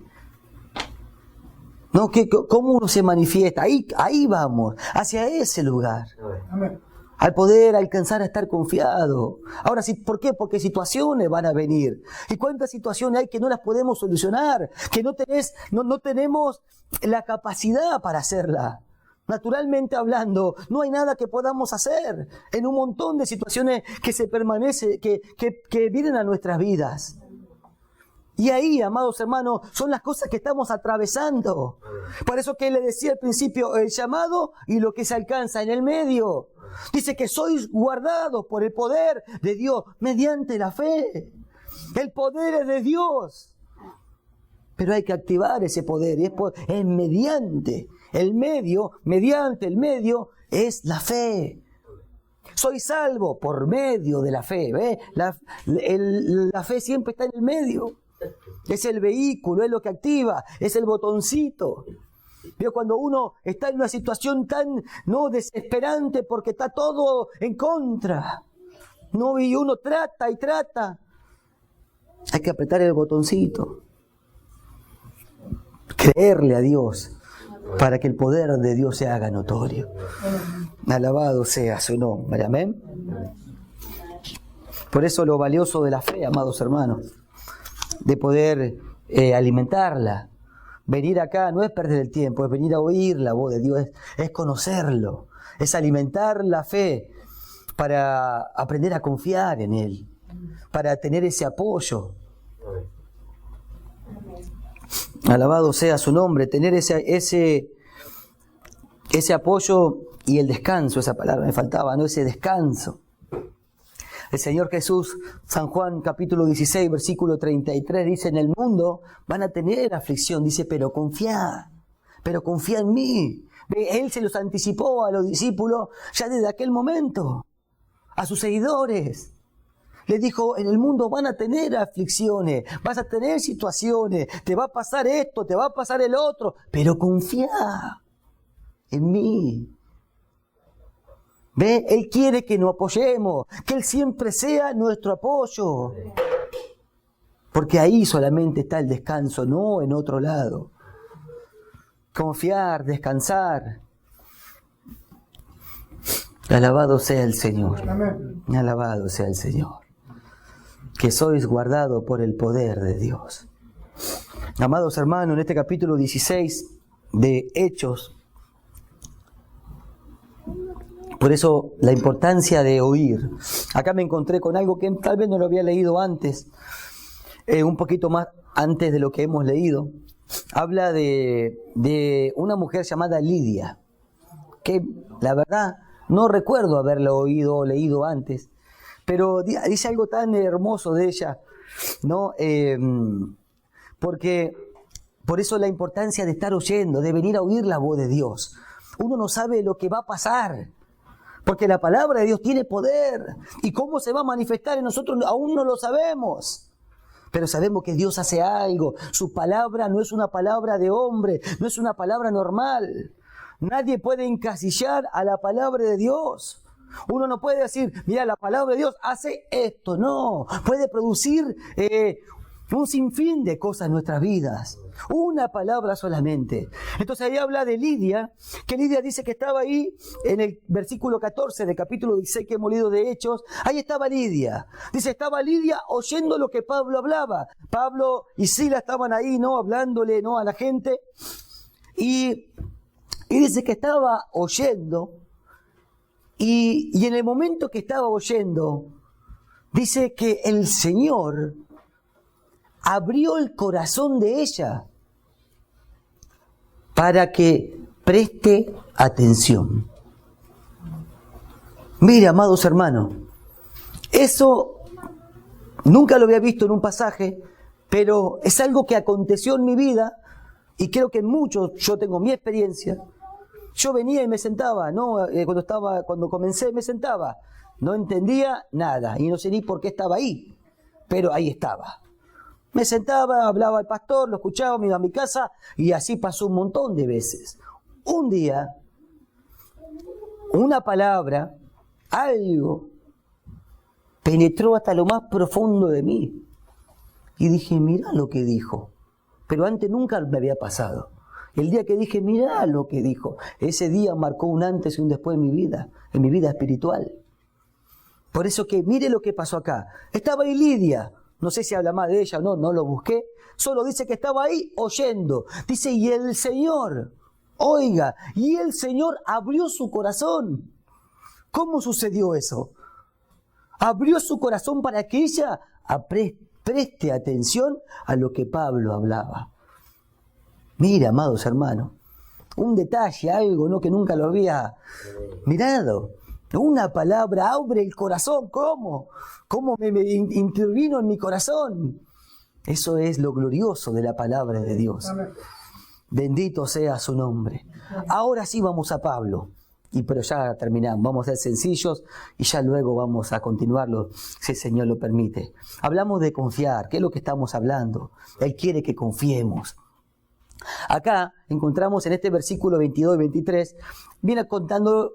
¿No? ¿Cómo uno se manifiesta? Ahí vamos, hacia ese lugar. Amén. Al poder alcanzar a estar confiado. Ahora, ¿por qué? Porque situaciones van a venir. ¿Y cuántas situaciones hay que no las podemos solucionar? Que no tenemos la capacidad para hacerla. Naturalmente hablando, no hay nada que podamos hacer en un montón de situaciones que vienen a nuestras vidas. Y ahí, amados hermanos, son las cosas que estamos atravesando. Por eso que le decía al principio, el llamado y lo que se alcanza en el medio. Dice que sois guardados por el poder de Dios mediante la fe. El poder es de Dios. Pero hay que activar ese poder. Y es mediante el medio es la fe. Soy salvo por medio de la fe. ¿Ves? La fe siempre está en el medio. Es el vehículo, es lo que activa, es el botoncito. Pero cuando uno está en una situación tan desesperante porque está todo en contra, y uno trata y trata, hay que apretar el botoncito, creerle a Dios para que el poder de Dios se haga notorio. Alabado sea su nombre, amén. Por eso lo valioso de la fe, amados hermanos, de poder alimentarla. Venir acá no es perder el tiempo, es venir a oír la voz de Dios, es conocerlo, es alimentar la fe para aprender a confiar en Él, para tener ese apoyo. Alabado sea su nombre, tener ese apoyo y el descanso, esa palabra me faltaba, ¿no? Ese descanso. El Señor Jesús, San Juan capítulo 16, versículo 33, dice, en el mundo van a tener aflicción, dice, pero confía en mí. Él se los anticipó a los discípulos ya desde aquel momento, a sus seguidores. Les dijo, en el mundo van a tener aflicciones, vas a tener situaciones, te va a pasar esto, te va a pasar el otro, pero confía en mí. ¿Ve? Él quiere que nos apoyemos, que Él siempre sea nuestro apoyo. Porque ahí solamente está el descanso, no en otro lado. Confiar, descansar. Alabado sea el Señor. Alabado sea el Señor. Que sois guardados por el poder de Dios. Amados hermanos, en este capítulo 16 de Hechos, por eso la importancia de oír. Acá me encontré con algo que tal vez no lo había leído antes, un poquito más antes de lo que hemos leído. Habla de una mujer llamada Lidia, que la verdad no recuerdo haberla oído o leído antes, pero dice algo tan hermoso de ella, ¿no? Porque por eso la importancia de estar oyendo, de venir a oír la voz de Dios. Uno no sabe lo que va a pasar, porque la palabra de Dios tiene poder, y cómo se va a manifestar en nosotros aún no lo sabemos. Pero sabemos que Dios hace algo. Su palabra no es una palabra de hombre, no es una palabra normal. Nadie puede encasillar a la palabra de Dios. Uno no puede decir, mira, la palabra de Dios hace esto. No, puede producir un sinfín de cosas en nuestras vidas. Una palabra solamente. Entonces ahí habla de Lidia, que Lidia dice que estaba ahí en el versículo 14 del capítulo 16 que hemos leído de Hechos. Ahí estaba Lidia. Dice, estaba Lidia oyendo lo que Pablo hablaba. Pablo y Sila estaban ahí, ¿no? Hablándole, ¿no? A la gente. Y dice que estaba oyendo. Y en el momento que estaba oyendo, dice que el Señor abrió el corazón de ella para que preste atención. Mira, amados hermanos, eso nunca lo había visto en un pasaje, pero es algo que aconteció en mi vida y creo que en muchos, yo tengo mi experiencia. Yo venía y me sentaba, ¿no? Cuando comencé me sentaba, no entendía nada y no sé ni por qué estaba ahí, pero ahí estaba. Me sentaba, hablaba al pastor, lo escuchaba, me iba a mi casa y así pasó un montón de veces. Un día, una palabra, algo, penetró hasta lo más profundo de mí. Y dije, mirá lo que dijo. Pero antes nunca me había pasado. El día que dije, mirá lo que dijo, ese día marcó un antes y un después en mi vida espiritual. Por eso que mire lo que pasó acá. Estaba ahí Lidia. No sé si habla más de ella o no lo busqué. Solo dice que estaba ahí oyendo. Dice, y el Señor, oiga, y el Señor abrió su corazón. ¿Cómo sucedió eso? Abrió su corazón para que ella preste atención a lo que Pablo hablaba. Mira, amados hermanos, un detalle, algo, ¿no? Que nunca lo había mirado. Una palabra abre el corazón. ¿Cómo? ¿Cómo me intervino en mi corazón? Eso es lo glorioso de la palabra de Dios. Amén. Bendito sea su nombre. Ahora sí vamos a Pablo. Pero ya terminamos. Vamos a ser sencillos y ya luego vamos a continuarlo, si el Señor lo permite. Hablamos de confiar. ¿Qué es lo que estamos hablando? Él quiere que confiemos. Acá encontramos en este versículo 22 y 23, viene contando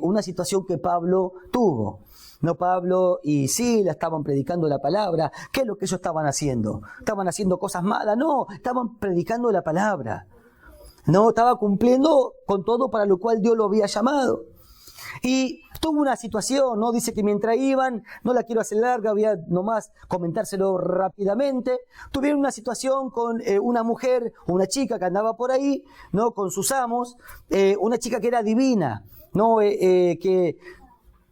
una situación que Pablo tuvo. No, Pablo y Sila estaban predicando la palabra. ¿Qué es lo que ellos estaban haciendo? ¿Estaban haciendo cosas malas? No, estaban predicando la palabra. No, estaba cumpliendo con todo para lo cual Dios lo había llamado. Y tuvo una situación, ¿no? Dice que mientras iban, no la quiero hacer larga, voy a nomás comentárselo rápidamente. Tuvieron una situación con una mujer, una chica que andaba por ahí, ¿no? Con sus amos, una chica que era divina, ¿no? Que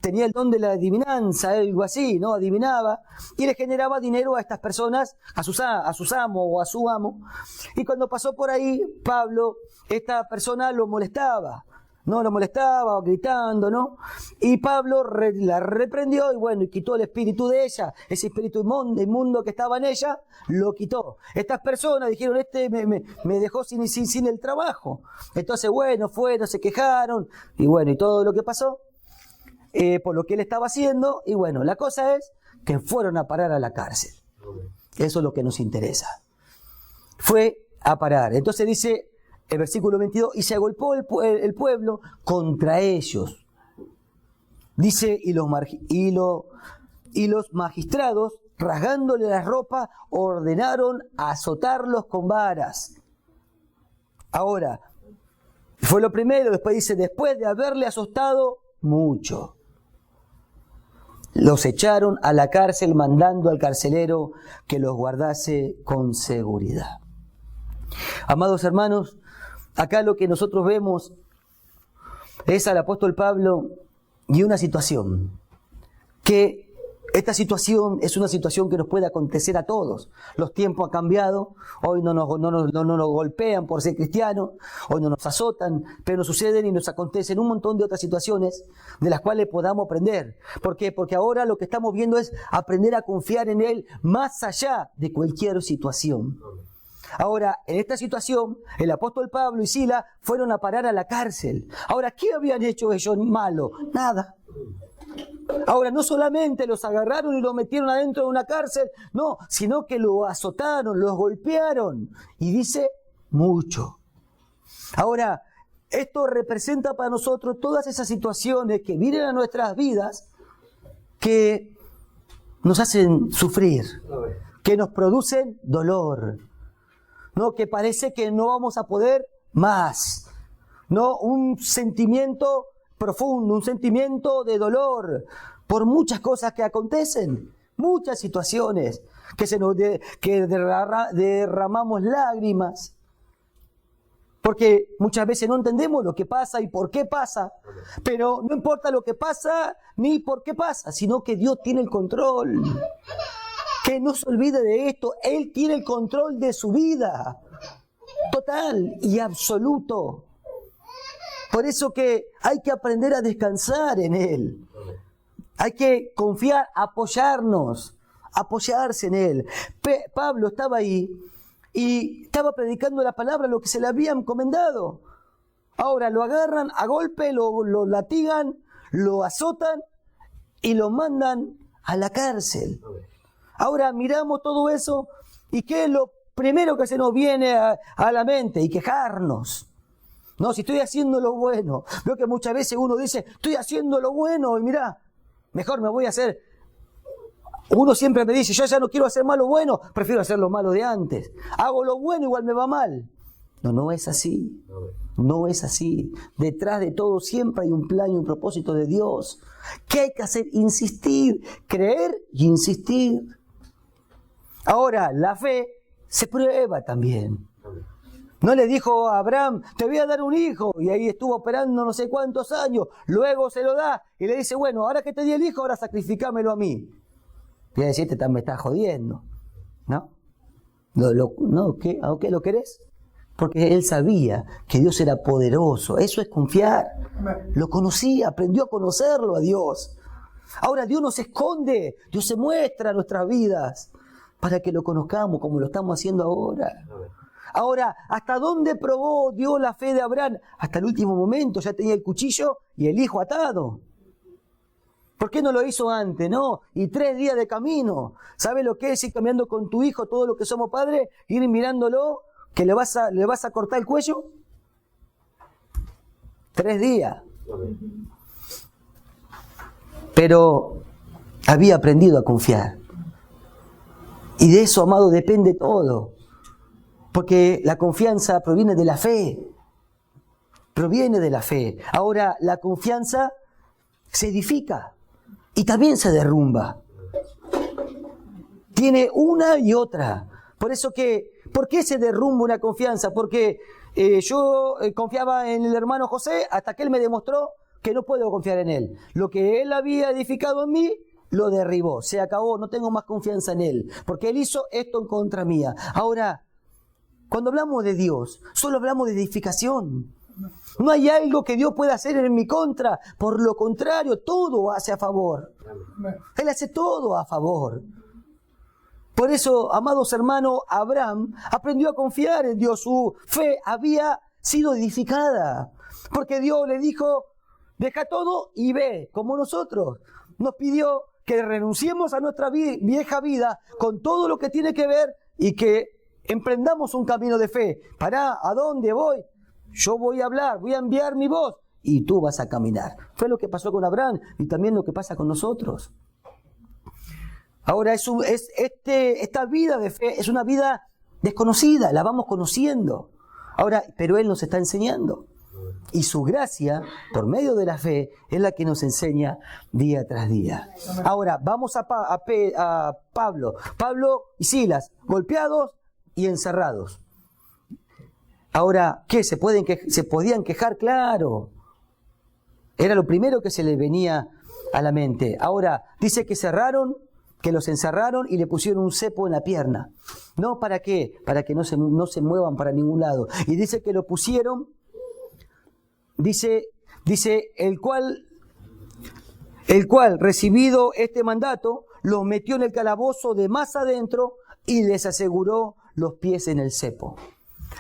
tenía el don de la adivinanza, algo así, ¿no? Adivinaba y le generaba dinero a estas personas, a sus amos o a su amo. Y cuando pasó por ahí, Pablo, esta persona lo molestaba. No, lo molestaba, gritando, ¿no? Y Pablo la reprendió y bueno, y quitó el espíritu de ella, ese espíritu inmundo que estaba en ella, lo quitó. Estas personas dijeron, me dejó sin el trabajo. Entonces, bueno, fueron, se quejaron, y bueno, y todo lo que pasó, por lo que él estaba haciendo, y bueno, la cosa es que fueron a parar a la cárcel. Eso es lo que nos interesa. Fue a parar. Entonces dice el versículo 22, y se agolpó el pueblo contra ellos. Dice, y los magistrados, rasgándole la ropa, ordenaron azotarlos con varas. Ahora, fue lo primero, después dice, después de haberle azotado mucho, los echaron a la cárcel mandando al carcelero que los guardase con seguridad. Amados hermanos, acá lo que nosotros vemos es al apóstol Pablo y una situación, que esta situación es una situación que nos puede acontecer a todos. Los tiempos han cambiado, hoy no nos golpean por ser cristianos, hoy no nos azotan, pero nos suceden y nos acontecen un montón de otras situaciones de las cuales podamos aprender. ¿Por qué? Porque ahora lo que estamos viendo es aprender a confiar en Él más allá de cualquier situación. Ahora, en esta situación, el apóstol Pablo y Silas fueron a parar a la cárcel. Ahora, ¿qué habían hecho ellos malo? Nada. Ahora, no solamente los agarraron y los metieron adentro de una cárcel, no, sino que los azotaron, los golpearon. Y dice, mucho. Ahora, esto representa para nosotros todas esas situaciones que vienen a nuestras vidas que nos hacen sufrir, que nos producen dolor, ¿no? Que parece que no vamos a poder más, ¿no? Un sentimiento profundo, un sentimiento de dolor por muchas cosas que acontecen, muchas situaciones que derramamos lágrimas, porque muchas veces no entendemos lo que pasa y por qué pasa, pero no importa lo que pasa ni por qué pasa, sino que Dios tiene el control. Que no se olvide de esto, Él tiene el control de su vida, total y absoluto. Por eso que hay que aprender a descansar en Él. Hay que confiar, apoyarse en Él. Pablo estaba ahí y estaba predicando la palabra, lo que se le había encomendado. Ahora lo agarran a golpe, lo latigan, lo azotan y lo mandan a la cárcel. Ahora miramos todo eso y ¿qué es lo primero que se nos viene a la mente? Y quejarnos. No, si estoy haciendo lo bueno. Veo que muchas veces uno dice, estoy haciendo lo bueno y mirá, mejor me voy a hacer. Uno siempre me dice, yo ya no quiero hacer más lo bueno, prefiero hacer lo malo de antes. Hago lo bueno, igual me va mal. No es así. No es así. Detrás de todo siempre hay un plan y un propósito de Dios. ¿Qué hay que hacer? Insistir, creer y insistir. Ahora, la fe se prueba también. No le dijo a Abraham, te voy a dar un hijo, y ahí estuvo esperando no sé cuántos años, luego se lo da, y le dice, bueno, ahora que te di el hijo, ahora sacrificámelo a mí. Voy a decirte, me estás jodiendo, ¿no? ¿Qué? ¿A qué lo querés? Porque él sabía que Dios era poderoso, eso es confiar. Lo conocía, aprendió a conocerlo a Dios. Ahora Dios nos esconde, Dios se muestra en nuestras vidas, para que lo conozcamos como lo estamos haciendo ahora. Ahora, ¿hasta dónde probó Dios la fe de Abraham? Hasta el último momento, ya tenía el cuchillo y el hijo atado. ¿Por qué no lo hizo antes? No, y 3 días de camino. ¿Sabe lo que es ir caminando con tu hijo, todo lo que somos padres? Ir mirándolo, que le vas a cortar el cuello. 3 días. Pero había aprendido a confiar. Y de eso, amado, depende todo. Porque la confianza proviene de la fe. Proviene de la fe. Ahora, la confianza se edifica y también se derrumba. Tiene una y otra. Por eso ¿por qué se derrumba una confianza? Porque yo confiaba en el hermano José hasta que él me demostró que no puedo confiar en él. Lo que él había edificado en mí, lo derribó. Se acabó, no tengo más confianza en él. Porque él hizo esto en contra mía. Ahora, cuando hablamos de Dios, solo hablamos de edificación. No hay algo que Dios pueda hacer en mi contra. Por lo contrario, todo hace a favor. Él hace todo a favor. Por eso, amados hermanos, Abraham aprendió a confiar en Dios. Su fe había sido edificada. Porque Dios le dijo, deja todo y ve, como nosotros. Nos pidió que renunciemos a nuestra vieja vida con todo lo que tiene que ver y que emprendamos un camino de fe. ¿A dónde voy? Yo voy a hablar, voy a enviar mi voz y tú vas a caminar. Fue lo que pasó con Abraham y también lo que pasa con nosotros. Ahora, esta vida de fe es una vida desconocida, la vamos conociendo. Ahora, pero Él nos está enseñando. Y su gracia, por medio de la fe, es la que nos enseña día tras día. Ahora, vamos a Pablo. Pablo y Silas, golpeados y encerrados. Ahora, ¿qué? ¿Se podían quejar? Claro. Era lo primero que se les venía a la mente. Ahora, dice que los encerraron y le pusieron un cepo en la pierna. ¿No? ¿Para qué? Para que no se muevan para ningún lado. Y dice que lo pusieron, dice el cual recibido este mandato, los metió en el calabozo de más adentro y les aseguró los pies en el cepo.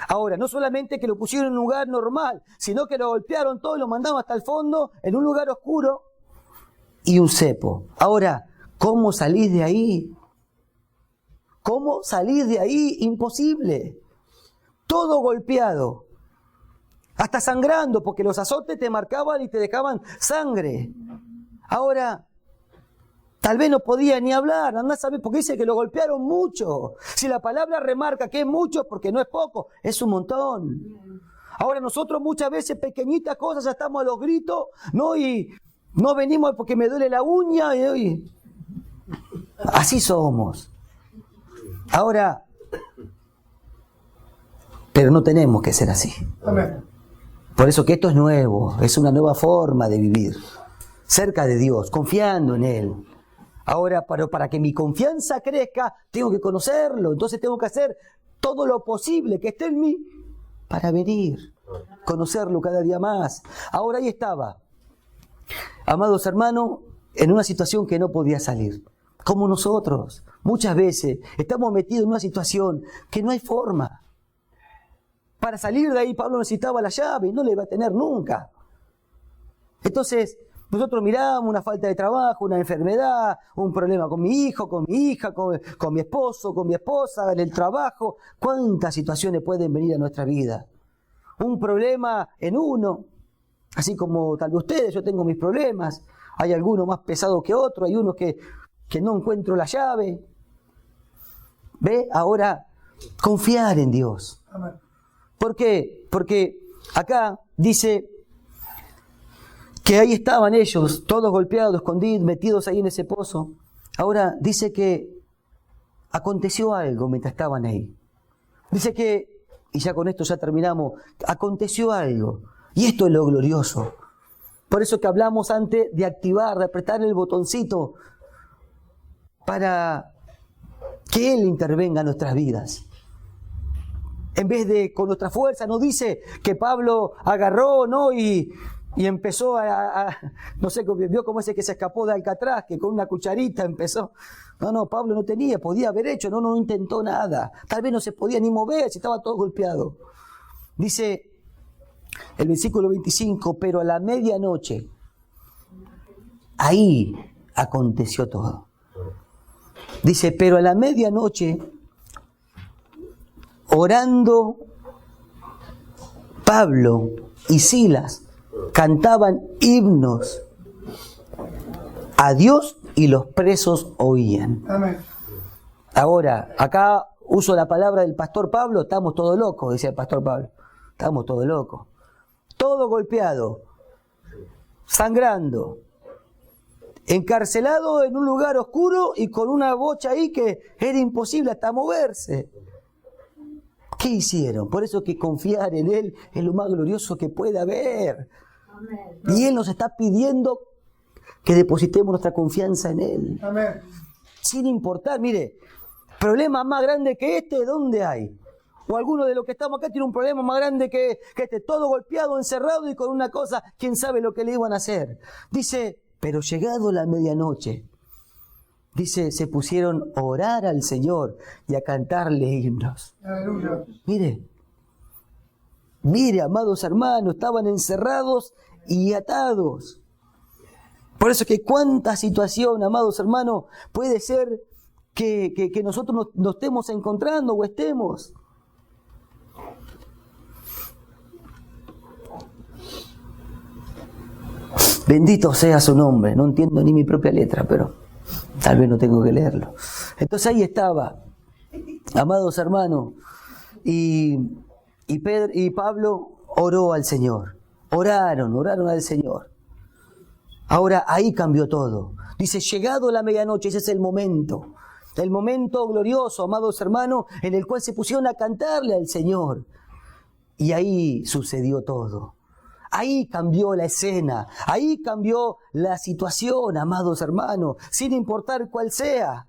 Ahora, no solamente que lo pusieron en un lugar normal, sino que lo golpearon todo y lo mandaron hasta el fondo, en un lugar oscuro y un cepo. Ahora, ¿cómo salís de ahí? ¿Cómo salís de ahí? Imposible. Todo golpeado. Hasta sangrando, porque los azotes te marcaban y te dejaban sangre. Ahora, tal vez no podía ni hablar, andá a saber, porque dice que lo golpearon mucho. Si la palabra remarca que es mucho, porque no es poco, es un montón. Ahora nosotros muchas veces pequeñitas cosas ya estamos a los gritos, ¿no? Y no venimos porque me duele la uña. Y así somos. Ahora, pero no tenemos que ser así. Amén. Por eso que esto es nuevo, es una nueva forma de vivir. Cerca de Dios, confiando en Él. Ahora, para que mi confianza crezca, tengo que conocerlo. Entonces tengo que hacer todo lo posible que esté en mí para venir, conocerlo cada día más. Ahora ahí estaba, amados hermanos, en una situación que no podía salir. Como nosotros, muchas veces estamos metidos en una situación que no hay forma. Para salir de ahí, Pablo necesitaba la llave y no la iba a tener nunca. Entonces, nosotros miramos una falta de trabajo, una enfermedad, un problema con mi hijo, con mi hija, con mi esposo, con mi esposa, en el trabajo. ¿Cuántas situaciones pueden venir a nuestra vida? Un problema en uno, así como tal vez ustedes, yo tengo mis problemas. Hay algunos más pesados que otros, hay unos que no encuentro la llave. ¿Ve? Ahora, confiar en Dios. Amén. ¿Por qué? Porque acá dice que ahí estaban ellos, todos golpeados, escondidos, metidos ahí en ese pozo. Ahora dice que aconteció algo mientras estaban ahí. Dice que, y ya con esto ya terminamos, aconteció algo. Y esto es lo glorioso. Por eso que hablamos antes de activar, de apretar el botoncito para que Él intervenga en nuestras vidas. En vez de con nuestra fuerza, no dice que Pablo agarró, ¿no? Y empezó no sé, vio como ese que se escapó de Alcatraz, que con una cucharita empezó. No, Pablo no tenía, podía haber hecho, no intentó nada. Tal vez no se podía ni mover, si estaba todo golpeado. Dice el versículo 25, pero a la medianoche, ahí aconteció todo. Dice, pero a la medianoche, orando, Pablo y Silas cantaban himnos a Dios y los presos oían. Amén. Ahora, acá uso la palabra del pastor Pablo, estamos todos locos, decía el pastor Pablo. Estamos todos locos. Todo golpeado, sangrando, encarcelado en un lugar oscuro y con una bocha ahí que era imposible hasta moverse. ¿Qué hicieron? Por eso que confiar en Él es lo más glorioso que puede haber. Amén. Y Él nos está pidiendo que depositemos nuestra confianza en Él. Amén. Sin importar, mire, problema más grande que este, ¿dónde hay? O alguno de los que estamos acá tiene un problema más grande que este, todo golpeado, encerrado y con una cosa, quién sabe lo que le iban a hacer. Dice, pero llegado la medianoche, dice, se pusieron a orar al Señor y a cantarle himnos. Aleluya. Mire, amados hermanos, estaban encerrados y atados. Por eso que cuánta situación, amados hermanos, puede ser que nosotros nos estemos encontrando o estemos. Bendito sea su nombre. No entiendo ni mi propia letra, pero tal vez no tengo que leerlo. Entonces ahí estaba, amados hermanos, y Pablo oró al Señor. Oraron al Señor. Ahora ahí cambió todo. Dice, llegado la medianoche, ese es el momento glorioso, amados hermanos, en el cual se pusieron a cantarle al Señor. Y ahí sucedió todo. Ahí cambió la escena, ahí cambió la situación, amados hermanos, sin importar cuál sea.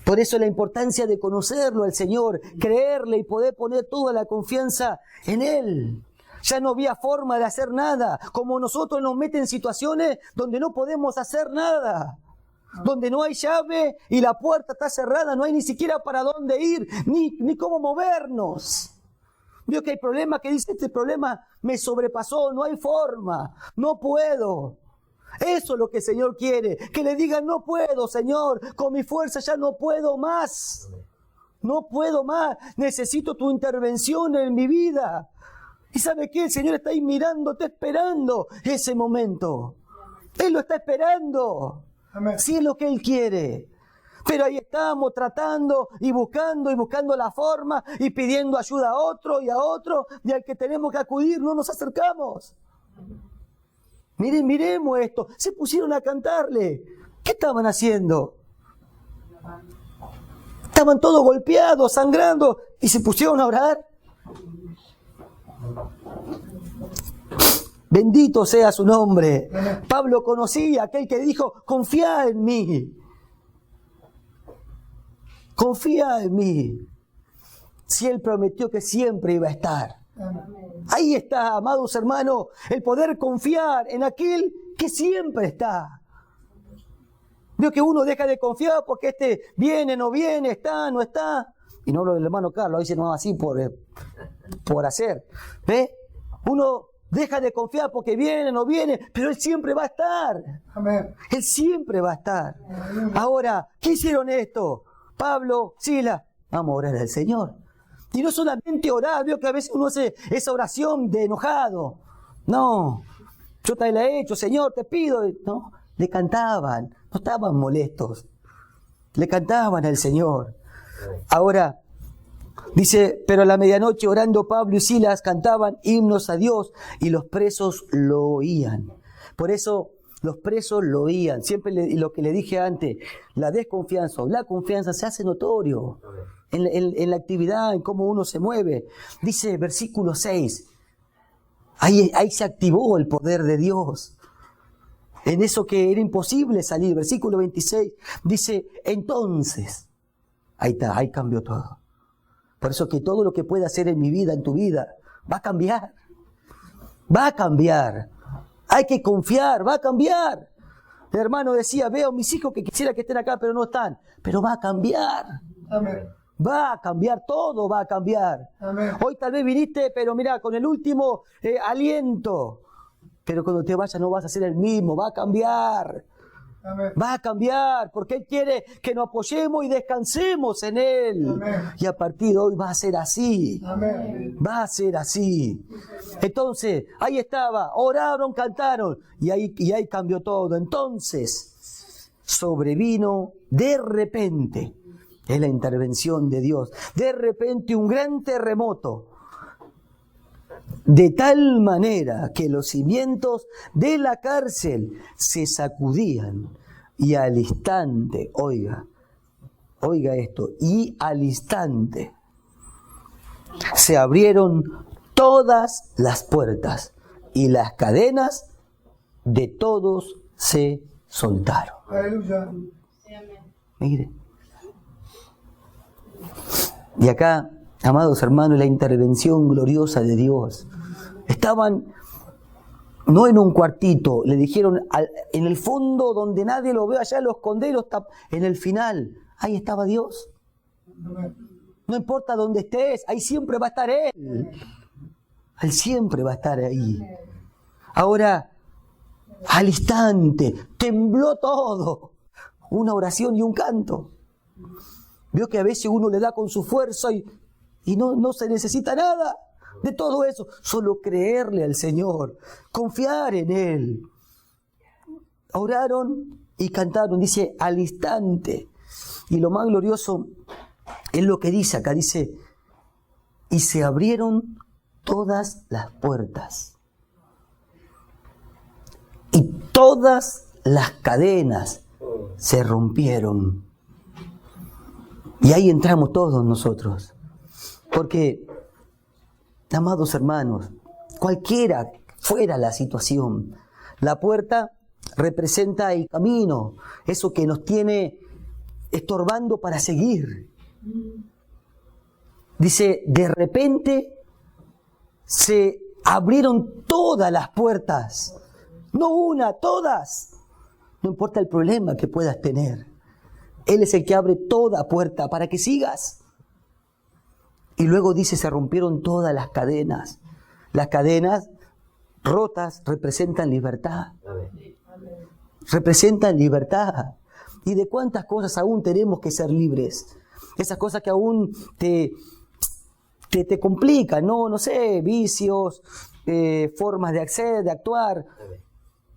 Por eso la importancia de conocerlo al Señor, creerle y poder poner toda la confianza en Él. Ya no había forma de hacer nada, como nosotros nos meten en situaciones donde no podemos hacer nada, donde no hay llave y la puerta está cerrada, no hay ni siquiera para dónde ir, ni cómo movernos. Vio que hay problemas que dice, este problema me sobrepasó, no hay forma, no puedo. Eso es lo que el Señor quiere, que le digan, no puedo, Señor, con mi fuerza ya no puedo más. No puedo más, necesito tu intervención en mi vida. ¿Y sabe qué? El Señor está ahí mirando, está esperando ese momento. Él lo está esperando. Amén. Sí es lo que Él quiere. Pero ahí estamos tratando y buscando la forma y pidiendo ayuda a otro, y al que tenemos que acudir no nos acercamos. Miremos esto. Se pusieron a cantarle. ¿Qué estaban haciendo? Estaban todos golpeados, sangrando, y se pusieron a orar. Bendito sea su nombre. Pablo conocía a aquel que dijo, confía en mí. Confía en mí. Si Él prometió que siempre iba a estar. Ahí está, amados hermanos, el poder confiar en aquel que siempre está. Veo que uno deja de confiar porque viene, no viene, está, no está. Y no hablo del hermano Carlos, dice no así por hacer. ¿Ve? Uno deja de confiar porque viene, no viene, pero Él siempre va a estar. Amén. Él siempre va a estar. Amén. Ahora, ¿qué hicieron esto? Pablo, Silas, vamos a orar al Señor. Y no solamente orar, veo que a veces uno hace esa oración de enojado. No, yo te la he hecho, Señor, te pido. No, le cantaban, no estaban molestos. Le cantaban al Señor. Ahora, dice, pero a la medianoche orando Pablo y Silas cantaban himnos a Dios y los presos lo oían. Por eso los presos lo oían. Siempre lo que le dije antes, la desconfianza o la confianza se hace notorio en la actividad, en cómo uno se mueve. Dice versículo 6, ahí se activó el poder de Dios. En eso que era imposible salir. Versículo 26 dice, entonces, ahí está, ahí cambió todo. Por eso que todo lo que pueda hacer en mi vida, en tu vida, va a cambiar. Va a cambiar. Hay que confiar, va a cambiar. El hermano decía, veo a mis hijos que quisiera que estén acá, pero no están. Pero va a cambiar. Amén. Va a cambiar, todo va a cambiar. Amén. Hoy tal vez viniste, pero mira, con el último aliento. Pero cuando te vayas no vas a ser el mismo, va a cambiar. Amén. Va a cambiar, porque Él quiere que nos apoyemos y descansemos en Él. Amén. Y a partir de hoy va a ser así. Amén. Va a ser así. Entonces, ahí estaba, oraron, cantaron, y ahí cambió todo. Entonces, sobrevino de repente, es la intervención de Dios, de repente un gran terremoto, de tal manera que los cimientos de la cárcel se sacudían y al instante, oiga esto, y al instante se abrieron todas las puertas y las cadenas de todos se soltaron. Aleluya. Mire. Y acá, amados hermanos, la intervención gloriosa de Dios. Estaban no en un cuartito, le dijeron en el fondo donde nadie lo ve, allá lo escondé, en el final, ahí estaba Dios. No importa dónde estés, ahí siempre va a estar Él. Él siempre va a estar ahí. Ahora, al instante, tembló todo. Una oración y un canto. Vio que a veces uno le da con su fuerza y no se necesita nada. de todo eso. Solo creerle al Señor, confiar en Él. Oraron y cantaron, dice, al instante. Y lo más glorioso es lo que dice acá, dice, y se abrieron todas las puertas. Y todas las cadenas se rompieron. Y ahí entramos todos nosotros. Porque, amados hermanos, cualquiera fuera la situación, la puerta representa el camino, eso que nos tiene estorbando para seguir. Dice, de repente se abrieron todas las puertas, no una, todas. No importa el problema que puedas tener, Él es el que abre toda puerta para que sigas. Y luego dice, se rompieron todas las cadenas. Las cadenas rotas representan libertad. Representan libertad. ¿Y de cuántas cosas aún tenemos que ser libres? Esas cosas que aún te complican, ¿no? No sé, vicios, formas de acceder, de actuar,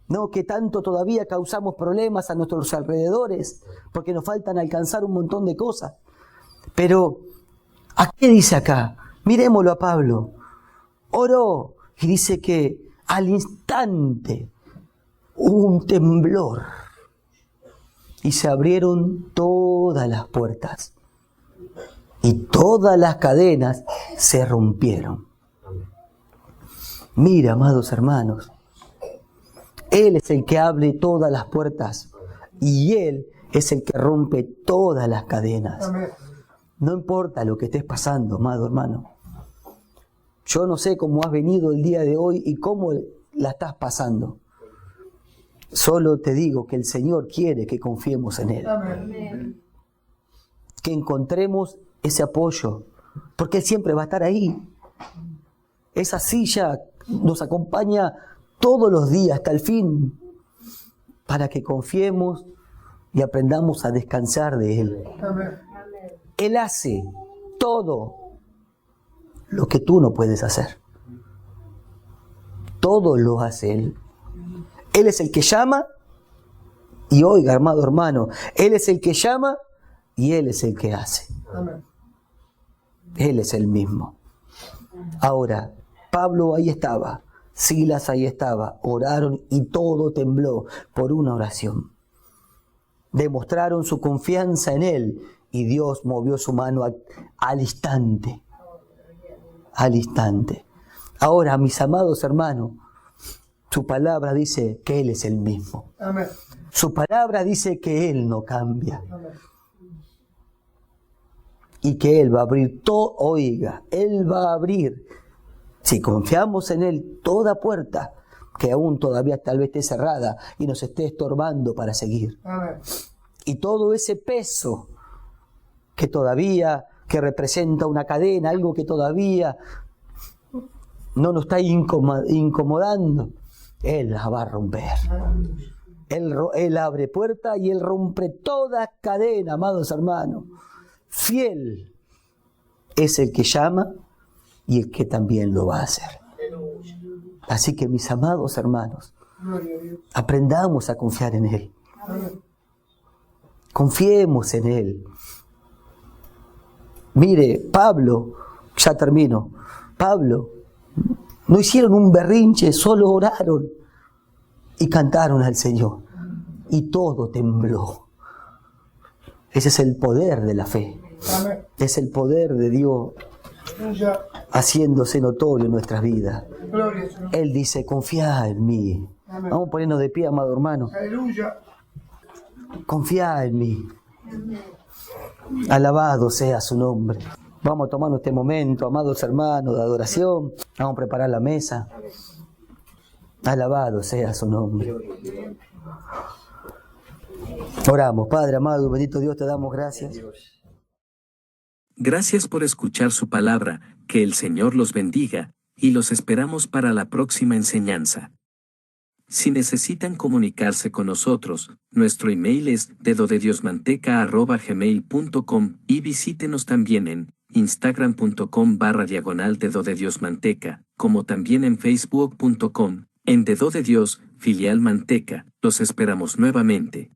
¿no? Que tanto todavía causamos problemas a nuestros alrededores, porque nos faltan alcanzar un montón de cosas. Pero, ¿a qué dice acá? Miremoslo a Pablo. Oró y dice que al instante hubo un temblor y se abrieron todas las puertas y todas las cadenas se rompieron. Mira, amados hermanos, Él es el que abre todas las puertas y Él es el que rompe todas las cadenas. No importa lo que estés pasando, amado hermano. Yo no sé cómo has venido el día de hoy y cómo la estás pasando. Solo te digo que el Señor quiere que confiemos en Él. Amén. Que encontremos ese apoyo, porque Él siempre va a estar ahí. Esa silla nos acompaña todos los días hasta el fin, para que confiemos y aprendamos a descansar de Él. Amén. Él hace todo lo que tú no puedes hacer. Todo lo hace Él. Él es el que llama, y oiga, amado hermano, Él es el que llama y Él es el que hace. Amén. Él es el mismo. Ahora, Pablo ahí estaba, Silas ahí estaba, oraron y todo tembló por una oración. Demostraron su confianza en Él y Dios movió su mano al instante. Al instante. Ahora, mis amados hermanos, su palabra dice que Él es el mismo. Amén. Su palabra dice que Él no cambia. Amén. Y que Él va a abrir todo, oiga, Él va a abrir, si confiamos en Él, toda puerta que aún todavía tal vez esté cerrada y nos esté estorbando para seguir. Amén. Y todo ese peso que todavía, que representa una cadena, algo que todavía no nos está incomodando, Él la va a romper. Él abre puerta y Él rompe toda cadena, amados hermanos. Fiel es el que llama y el que también lo va a hacer. Así que, mis amados hermanos, aprendamos a confiar en Él. Confiemos en Él. Mire, Pablo, ya termino, Pablo, no hicieron un berrinche, solo oraron y cantaron al Señor. Y todo tembló. Ese es el poder de la fe. Amén. Es el poder de Dios haciéndose notorio en nuestras vidas. Él dice, confía en mí. Amén. Vamos a ponernos de pie, amado hermano. Aleluya. Confía en mí. Amén. Alabado sea su nombre. Vamos a tomar este momento, amados hermanos, de adoración. Vamos a preparar la mesa. Alabado sea su nombre. Oramos. Padre amado, bendito Dios, te damos gracias. Gracias por escuchar su palabra, que el Señor los bendiga, y los esperamos para la próxima enseñanza. Si necesitan comunicarse con nosotros, nuestro email es dedodiosmanteca@gmail.com y visítenos también en instagram.com/Dedo de Dios Manteca, como también en facebook.com, en Dedo de Dios, filial Manteca. Los esperamos nuevamente.